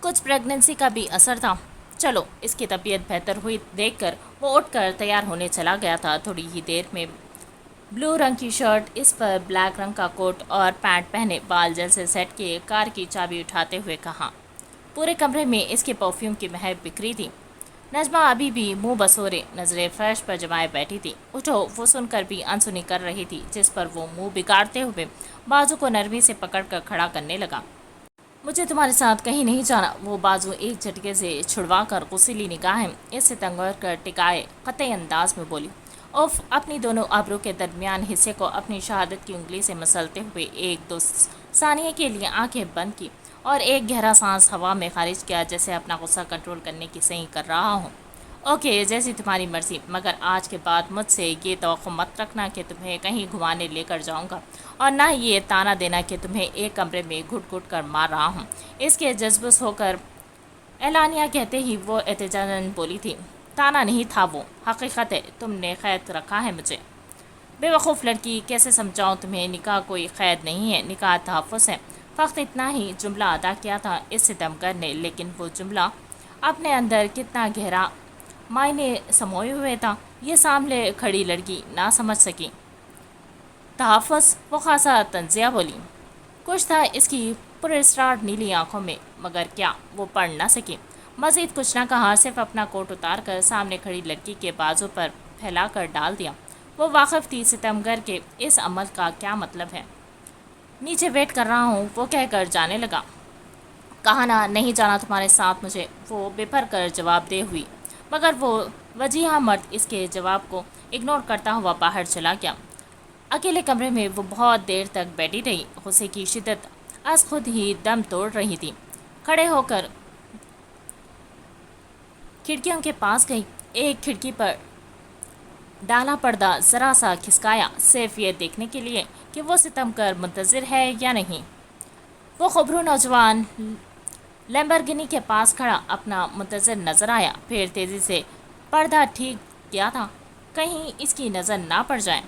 کچھ پریگننسی کا بھی اثر تھا. چلو. اس کی طبیعت بہتر ہوئی دیکھ کر وہ اٹھ کر تیار ہونے چلا گیا تھا. تھوڑی ہی دیر میں بلو رنگ کی شرٹ، اس پر بلیک رنگ کا کوٹ اور پینٹ پہنے، بال جل سے سیٹ کیے، کار کی چابی اٹھاتے ہوئے کہا. پورے کمرے میں اس کے پرفیوم کی مہک بکھری تھی. نجمہ ابھی بھی منہ بسورے نظریں فرش پر جمائے بیٹھی تھی. اٹھو. وہ سن کر بھی انسنی کر رہی تھی، جس پر وہ منہ بگاڑتے ہوئے بازو کو نرمی سے پکڑ کر کھڑا کرنے لگا. مجھے تمہارے ساتھ کہیں نہیں جانا. وہ بازو ایک جھٹکے سے چھڑوا کر غصیلی نگاہیں اس سے تنگور کر ٹکائے قطعی انداز میں بولی. اوف. اپنی دونوں ابرو کے درمیان حصے کو اپنی شہادت کی انگلی سے مسلتے ہوئے 1-2 ثانیے کے لیے آنکھیں بند کی اور ایک گہرا سانس ہوا میں خارج کیا، جیسے اپنا غصہ کنٹرول کرنے کی صحیح کر رہا ہوں. اوکے. جیسی تمہاری مرضی، مگر آج کے بعد مجھ سے یہ توقع مت رکھنا کہ تمہیں کہیں گھمانے لے کر جاؤں گا، اور نہ یہ طعنہ دینا کہ تمہیں ایک کمرے میں گھٹ گھٹ کر مار رہا ہوں. اس کے جذبس ہو کر اعلانیہ کہتے ہی وہ احتجاجاً بولی تھی. طعنہ نہیں تھا وہ، حقیقت ہے. تم نے قید رکھا ہے مجھے. بے وقوف لڑکی. کیسے سمجھاؤں تمہیں؟ نکاح کوئی قید نہیں ہے، نکاح تحفظ ہے. فقط اتنا ہی جملہ ادا کیا تھا اس ستمگر نے، لیکن وہ جملہ اپنے اندر کتنا گہرا معنی سموئے ہوئے تھا یہ سامنے کھڑی لڑکی نہ سمجھ سکی. تحفظ. وہ خاصا تنزیہ بولی. کچھ تھا اس کی پراسرار نیلی آنکھوں میں، مگر کیا وہ پڑھ نہ سکی. مزید کچھ نہ کہا، صرف اپنا کوٹ اتار کر سامنے کھڑی لڑکی کے بازو پر پھیلا کر ڈال دیا۔ وہ واقف تھی ستمگر کے اس عمل کا کیا مطلب ہے۔ نیچے ویٹ کر رہا ہوں، وہ کہہ کر جانے لگا۔ کہا نا نہیں جانا تمہارے ساتھ مجھے، وہ بپھر کر جواب دے ہوئی، مگر وہ وجیہہ مرد اس کے جواب کو اگنور کرتا ہوا باہر چلا گیا۔ اکیلے کمرے میں وہ بہت دیر تک بیٹھی رہی۔ غصے کی شدت از خود ہی دم توڑ رہی تھی۔ کھڑے ہو کر کھڑکیوں کے پاس گئی۔ ایک کھڑکی پر ڈالا پردہ ذرا سا کھسکایا، صرف یہ دیکھنے کے لیے کہ وہ ستمگر منتظر ہے یا نہیں۔ وہ خبرو نوجوان لیمبرگنی کے پاس کھڑا اپنا منتظر نظر آیا، پھر تیزی سے پردہ ٹھیک کیا تھا کہیں اس کی نظر نہ پڑ جائے۔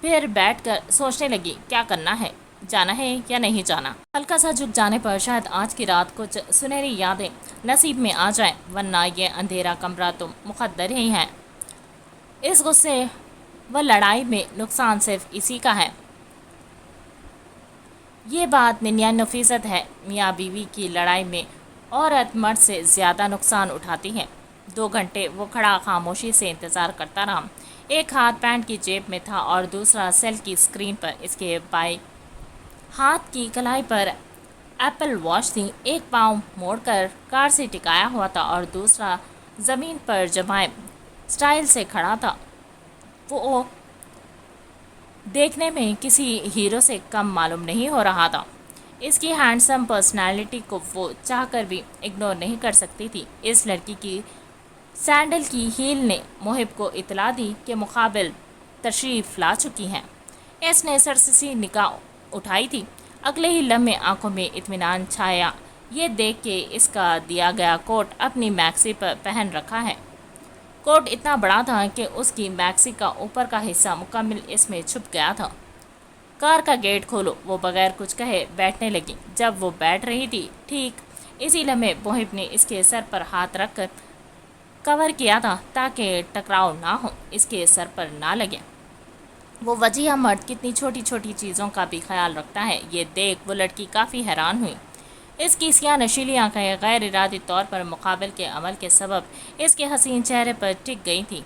پھر بیٹھ کر سوچنے لگی کیا کرنا ہے، جانا ہے یا نہیں جانا۔ ہلکا سا جھک جانے پر شاید آج کی رات کچھ سنہری یادیں نصیب میں آ جائیں، ورنہ یہ اندھیرا کمرہ تو مقدر ہی ہے۔ اس غصے و لڑائی میں نقصان صرف اسی کا ہے۔ یہ بات 99% ہے۔ میاں بیوی کی لڑائی میں عورت مرد سے زیادہ نقصان اٹھاتی ہے۔ 2 گھنٹے وہ کھڑا خاموشی سے انتظار کرتا رہا۔ ایک ہاتھ پینٹ کی جیب میں تھا اور دوسرا سیل کی اسکرین پر۔ اس کے بائیں ہاتھ کی کلائی پر ایپل واچ تھی۔ ایک پاؤں موڑ کر کار سے ٹکایا ہوا تھا اور دوسرا زمین پر جمائے سٹائل سے کھڑا تھا۔ وہ دیکھنے میں کسی ہیرو سے کم معلوم نہیں ہو رہا تھا۔ اس کی ہینڈسم پرسنالٹی کو وہ چاہ کر بھی اگنور نہیں کر سکتی تھی۔ اس لڑکی کی سینڈل کی ہیل نے محب کو اطلاع دی کہ مقابل تشریف لا چکی ہیں۔ اس نے سرسسی نگاہ اٹھائی تھی۔ اگلے ہی لمحے آنکھوں میں اطمینان چھایا یہ دیکھ کہ اس کا دیا گیا کوٹ اپنی میکسی پر پہن رکھا ہے۔ کوٹ اتنا بڑا تھا کہ اس کی میکسی کا اوپر کا حصہ مکمل اس میں چھپ گیا تھا۔ کار کا گیٹ کھولو، وہ بغیر کچھ کہے بیٹھنے لگی۔ جب وہ بیٹھ رہی تھی ٹھیک اسی لمحے محب نے اس کے سر پر ہاتھ رکھ کر کور کیا تھا تاکہ ٹکراؤ نہ ہو، اس کے سر پر نہ لگے۔ وہ وجیہہ مرد کتنی چھوٹی چھوٹی چیزوں کا بھی خیال رکھتا ہے، یہ دیکھ وہ لڑکی کافی حیران ہوئی۔ اس کی سیاہ نشیلی آنکھیں غیر ارادی طور پر مقابل کے عمل کے سبب اس کے حسین چہرے پر ٹک گئی تھی۔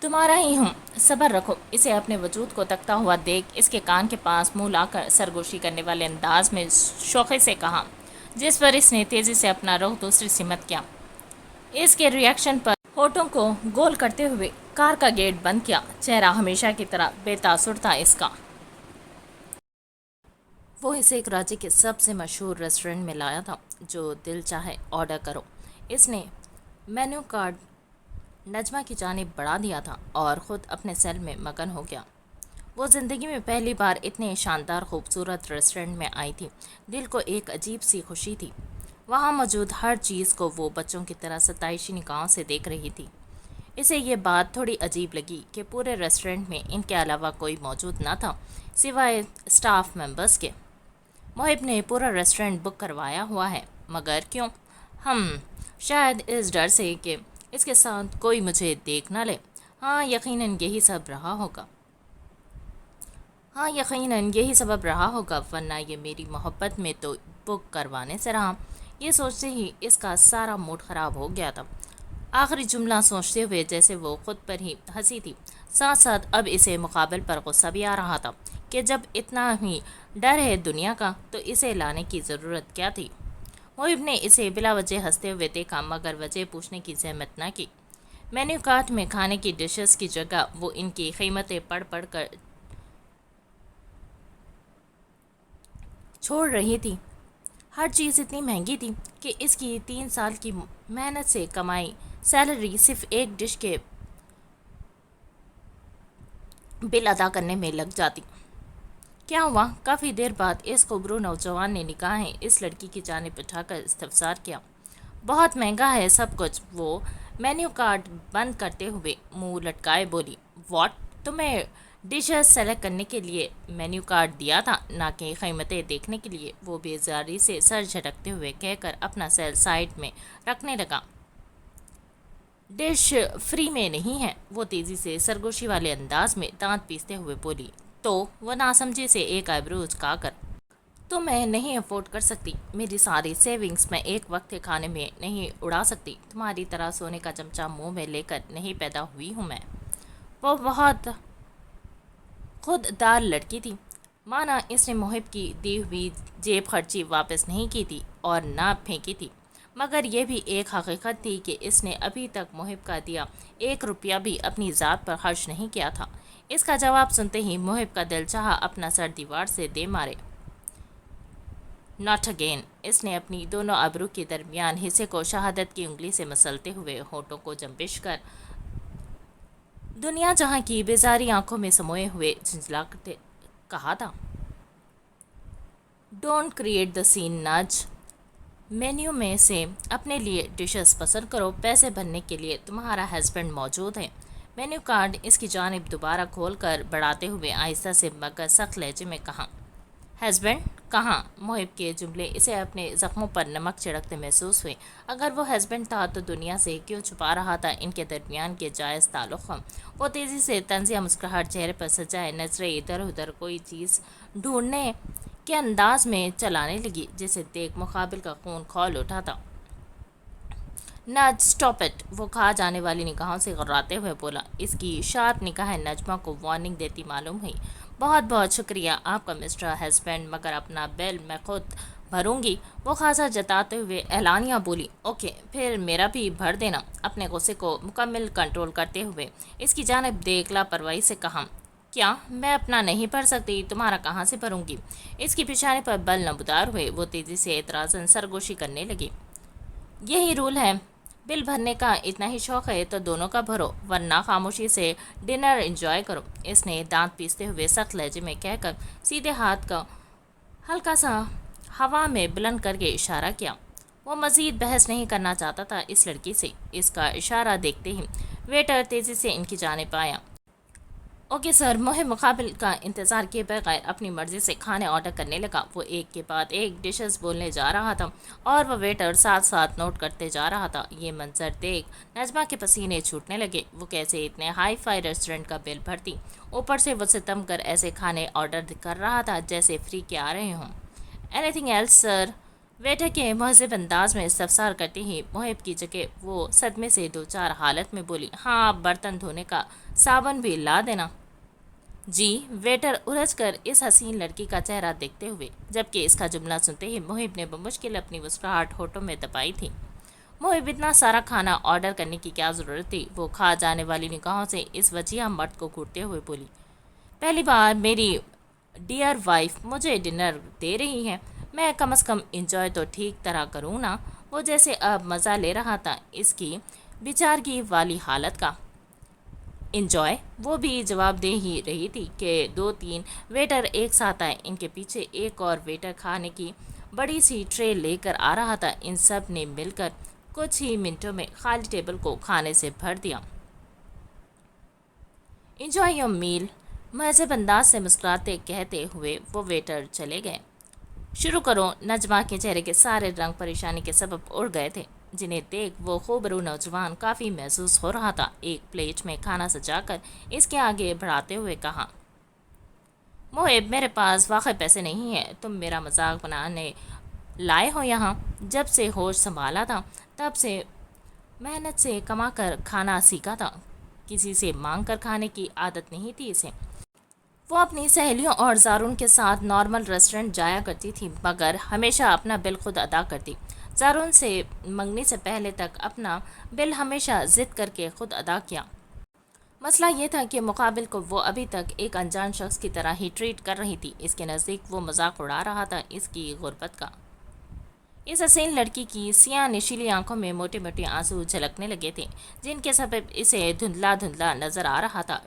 تمہارا ہی ہوں، صبر رکھو۔ اسے اپنے وجود کو تکتا ہوا دیکھ اس کے کان کے پاس منہ لا کر سرگوشی کرنے والے انداز میں شوخی سے کہا، جس پر اس نے تیزی سے اپنا رخ دوسری سمت کیا۔ اس کے ریئیکشن پر ہونٹوں کو گول کرتے ہوئے کار کا گیٹ بند کیا۔ چہرہ ہمیشہ کی طرح بے تاثر تھا اس کا۔ وہ اسے کراچی کے سب سے مشہور ریسٹورنٹ میں لایا تھا۔ جو دل چاہے آرڈر کرو۔ اس نے مینو کارڈ نجمہ کی جانب بڑھا دیا تھا اور خود اپنے سیل میں مگن ہو گیا۔ وہ زندگی میں پہلی بار اتنے شاندار خوبصورت ریسٹورنٹ میں آئی تھی۔ دل کو ایک عجیب سی خوشی تھی۔ وہاں موجود ہر چیز کو وہ بچوں کی طرح ستائشی نگاہوں سے دیکھ رہی تھی۔ اسے یہ بات تھوڑی عجیب لگی کہ پورے ریسٹورنٹ میں ان کے علاوہ کوئی موجود نہ تھا سوائے اسٹاف ممبرز کے۔ محب نے پورا ریسٹورنٹ بک کروایا ہوا ہے، مگر کیوں؟ شاید اس ڈر سے کہ اس کے ساتھ کوئی مجھے دیکھ نہ لے۔ ہاں یقیناً یہی سبب رہا ہوگا، ورنہ یہ میری محبت میں تو بک کروانے سے رہا۔ یہ سوچتے ہی اس کا سارا موڈ خراب ہو گیا تھا۔ آخری جملہ سوچتے ہوئے جیسے وہ خود پر ہی ہنسی تھی، ساتھ ساتھ اب اسے مقابل پر غصہ بھی آ رہا تھا کہ جب اتنا ہی ڈر ہے دنیا کا تو اسے لانے کی ضرورت کیا تھی۔ محب نے اسے بلا وجہ ہنستے ہوئے دیکھا، مگر وجہ پوچھنے کی زحمت نہ کی۔ مینو کارٹ میں کھانے کی ڈشز کی جگہ وہ ان کی قیمتیں پڑھ پڑھ کر چھوڑ رہی تھی۔ ہر چیز اتنی مہنگی تھی کہ اس کی 3 سال کی محنت سے کمائی سیلری صرف ایک ڈش کے بل ادا کرنے میں لگ جاتی۔ کیا ہوا؟ کافی دیر بعد اس خبرو نوجوان نے نگاہیں اس لڑکی کی جانب اٹھا کر استفسار کیا۔ بہت مہنگا ہے سب کچھ، وہ مینیو کارڈ بند کرتے ہوئے منہ لٹکائے بولی۔ واٹ؟ تمہیں ڈشز سلیکٹ کرنے کے لیے مینیو کارڈ دیا تھا، نہ کہ قیمتیں دیکھنے کے لیے؟ وہ بیزاری سے سر جھٹکتے ہوئے کہہ کر اپنا سیل سائڈ میں رکھنے لگا۔ ڈش فری میں نہیں ہے، وہ تیزی سے سرگوشی والے انداز میں دانت پیستے ہوئے بولی۔ تو وہ ناسمجھی سے ایک آئیبرو اچکا کر، تو میں نہیں افورڈ کر سکتی، میری ساری سیونگز میں ایک وقت کے کھانے میں نہیں اڑا سکتی، تمہاری طرح سونے کا چمچہ منہ میں لے کر نہیں پیدا ہوئی ہوں میں۔ وہ بہت خوددار لڑکی تھی، مانا اس نے محب کی دی ہوئی جیب خرچی واپس نہیں کی تھی اور نہ پھینکی تھی، مگر یہ بھی ایک حقیقت تھی کہ اس نے ابھی تک محب کا دیا 1 روپیہ بھی اپنی ذات پر خرچ نہیں کیا تھا۔ اس کا جواب سنتے ہی محب کا دل چاہا اپنا سر دیوار سے دے مارے۔ ناٹ اگین، اس نے اپنی دونوں ابرو کے درمیان حصے کو شہادت کی انگلی سے مسلتے ہوئے ہونٹوں کو جنبش کر دنیا جہاں کی بیزاری آنکھوں میں سموئے ہوئے جھنجھلا کر کہا تھا، ڈونٹ کریٹ دا سین ناج، مینیو میں سے اپنے لیے ڈشز پسند کرو، پیسے بھرنے کے لیے تمہارا ہسبینڈ موجود ہے۔ مینیو کارڈ اس کی جانب دوبارہ کھول کر بڑھاتے ہوئے آہستہ سے مگر سخت لہجے میں کہا، ہسبینڈ کہاں؟ محب کے جملے اسے اپنے زخموں پر نمک چھڑکتے محسوس ہوئے۔ اگر وہ ہسبینڈ تھا تو دنیا سے کیوں چھپا رہا تھا ان کے درمیان کے جائز تعلق؟ وہ تیزی سے طنزیہ مسکراہٹ چہرے پر سجائے نظریں ادھر ادھر کوئی چیز ڈھونڈنے کے انداز میں چلانے لگی، جسے دیکھ مقابل کا خون کھول اٹھا تھا۔ ناج اسٹاپ اٹ، وہ کھا جانے والی نگاہوں سے غراتے ہوئے بولا۔ اس کی شارپ نگاہیں نجمہ کو وارننگ دیتی معلوم ہوئی۔ بہت بہت شکریہ آپ کا مسٹر ہسبینڈ، مگر اپنا بل میں خود بھروں گی، وہ خاصا جتاتے ہوئے اعلانیہ بولی۔ اوکے، پھر میرا بھی بھر دینا۔ اپنے غصے کو مکمل کنٹرول کرتے ہوئے اس کی جانب دیکھ لاپرواہی سے کہا، کیا میں اپنا نہیں بھر سکتی؟ تمہارا کہاں سے بھروں گی؟ اس کی پیشانی پر بل نمودار ہوئے، وہ تیزی سے اعتراضاً سرگوشی کرنے لگی۔ یہی رول ہے، بل بھرنے کا اتنا ہی شوق ہے تو دونوں کا بھرو، ورنہ خاموشی سے ڈنر انجوائے کرو، اس نے دانت پیستے ہوئے سخت لہجے میں کہہ کر سیدھے ہاتھ کا ہلکا سا ہوا میں بلند کر کے اشارہ کیا۔ وہ مزید بحث نہیں کرنا چاہتا تھا اس لڑکی سے۔ اس کا اشارہ دیکھتے ہی ویٹر تیزی سے ان کی جانب آیا۔ اوکے سر، محب مقابل کا انتظار کیے بغیر اپنی مرضی سے کھانے آرڈر کرنے لگا۔ وہ ایک کے بعد ایک ڈشز بولنے جا رہا تھا اور وہ ویٹر ساتھ ساتھ نوٹ کرتے جا رہا تھا۔ یہ منظر دیکھ نجمہ کے پسینے چھوٹنے لگے۔ وہ کیسے اتنے ہائی فائی ریسٹورنٹ کا بل بھرتی؟ اوپر سے وہ ستم کر ایسے کھانے آرڈر کر رہا تھا جیسے فری کے آ رہے ہوں۔ اینی تھنگ ایلس سر؟ ویٹر کے مہذب انداز میں استفسار کرتے ہی محب کی جگہ وہ صدمے سے دو چار حالت میں بولی، ہاں، برتن دھونے کا صابن بھی لا دینا۔ جی، ویٹر الجھ کر اس حسین لڑکی کا چہرہ دیکھتے ہوئے، جبکہ اس کا جملہ سنتے ہی محب نے بمشکل اپنی مسکراہٹ ہونٹوں میں دبائی تھی۔ محب اتنا سارا کھانا آرڈر کرنے کی کیا ضرورت تھی؟ وہ کھا جانے والی نگاہوں سے اس وجیہہ مرد کو گھورتے ہوئے بولی، پہلی بار میری ڈیئر وائف مجھے ڈنر دے رہی ہے، میں کم از کم انجوائے تو ٹھیک طرح کروں نا۔ وہ جیسے اب مزہ لے رہا تھا اس کی بیچارگی والی حالت کا۔ انجوائے؟ وہ بھی جواب دے ہی رہی تھی کہ 2-3 ویٹر ایک ساتھ آئے۔ ان کے پیچھے ایک اور ویٹر کھانے کی بڑی سی ٹرے لے کر آ رہا تھا۔ ان سب نے مل کر کچھ ہی منٹوں میں خالی ٹیبل کو کھانے سے بھر دیا۔ انجوائے یور میل، مہذب انداز سے مسکراتے کہتے ہوئے وہ ویٹر چلے گئے۔ شروع کرو۔ نجمہ کے چہرے کے سارے رنگ پریشانی کے سبب اڑ گئے تھے، جنہیں دیکھ وہ خوبرو نوجوان کافی محسوس ہو رہا تھا۔ ایک پلیٹ میں کھانا سجا کر اس کے آگے بڑھاتے ہوئے کہا، محب، میرے پاس واقعی پیسے نہیں ہیں، تم میرا مذاق بنانے لائے ہو یہاں؟ جب سے ہوش سنبھالا تھا تب سے محنت سے کما کر کھانا سیکھا تھا، کسی سے مانگ کر کھانے کی عادت نہیں تھی اسے۔ وہ اپنی سہیلیوں اور زارون کے ساتھ نارمل ریسٹورنٹ جایا کرتی تھی، مگر ہمیشہ اپنا بل خود ادا کرتی۔ زارون سے منگنے سے پہلے تک اپنا بل ہمیشہ ضد کر کے خود ادا کیا۔ مسئلہ یہ تھا کہ مقابل کو وہ ابھی تک ایک انجان شخص کی طرح ہی ٹریٹ کر رہی تھی۔ اس کے نزدیک وہ مذاق اڑا رہا تھا اس کی غربت کا۔ اس حسین لڑکی کی سیاہ نشیلی آنکھوں میں موٹے موٹے آنسو جھلکنے لگے تھے، جن کے سبب اسے دھندلا دھندلا نظر آ رہا تھا۔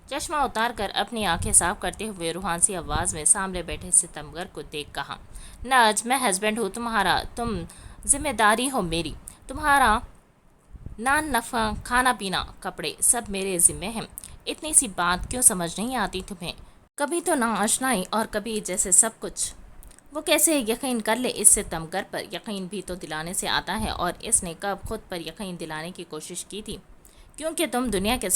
چشمہ اتار کر اپنی آنکھیں صاف کرتے ہوئے روحانسی آواز میں سامنے بیٹھے ستمگر کو دیکھ کہا، ناج، میں ہسبینڈ ہوں تمہارا، تم ذمہ داری ہو میری، تمہارا نان نفع، کھانا پینا، کپڑے سب میرے ذمے ہیں۔ اتنی سی بات کیوں سمجھ نہیں آتی تمہیں؟ کبھی تو ناآشنائی اور کبھی جیسے سب کچھ۔ وہ کیسے یقین کر لے اس ستمگر پر؟ یقین بھی تو دلانے سے آتا ہے، اور اس نے کب خود پر یقین دلانے کی کوشش کی تھی؟ کیونکہ تم دنیا کے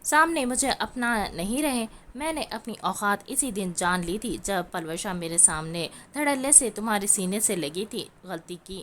سامنے مجھے اپنا نہیں رہے۔ میں نے اپنی اوقات اسی دن جان لی تھی جب پلوشہ میرے سامنے دھڑلے سے تمہارے سینے سے لگی تھی۔ غلطی کی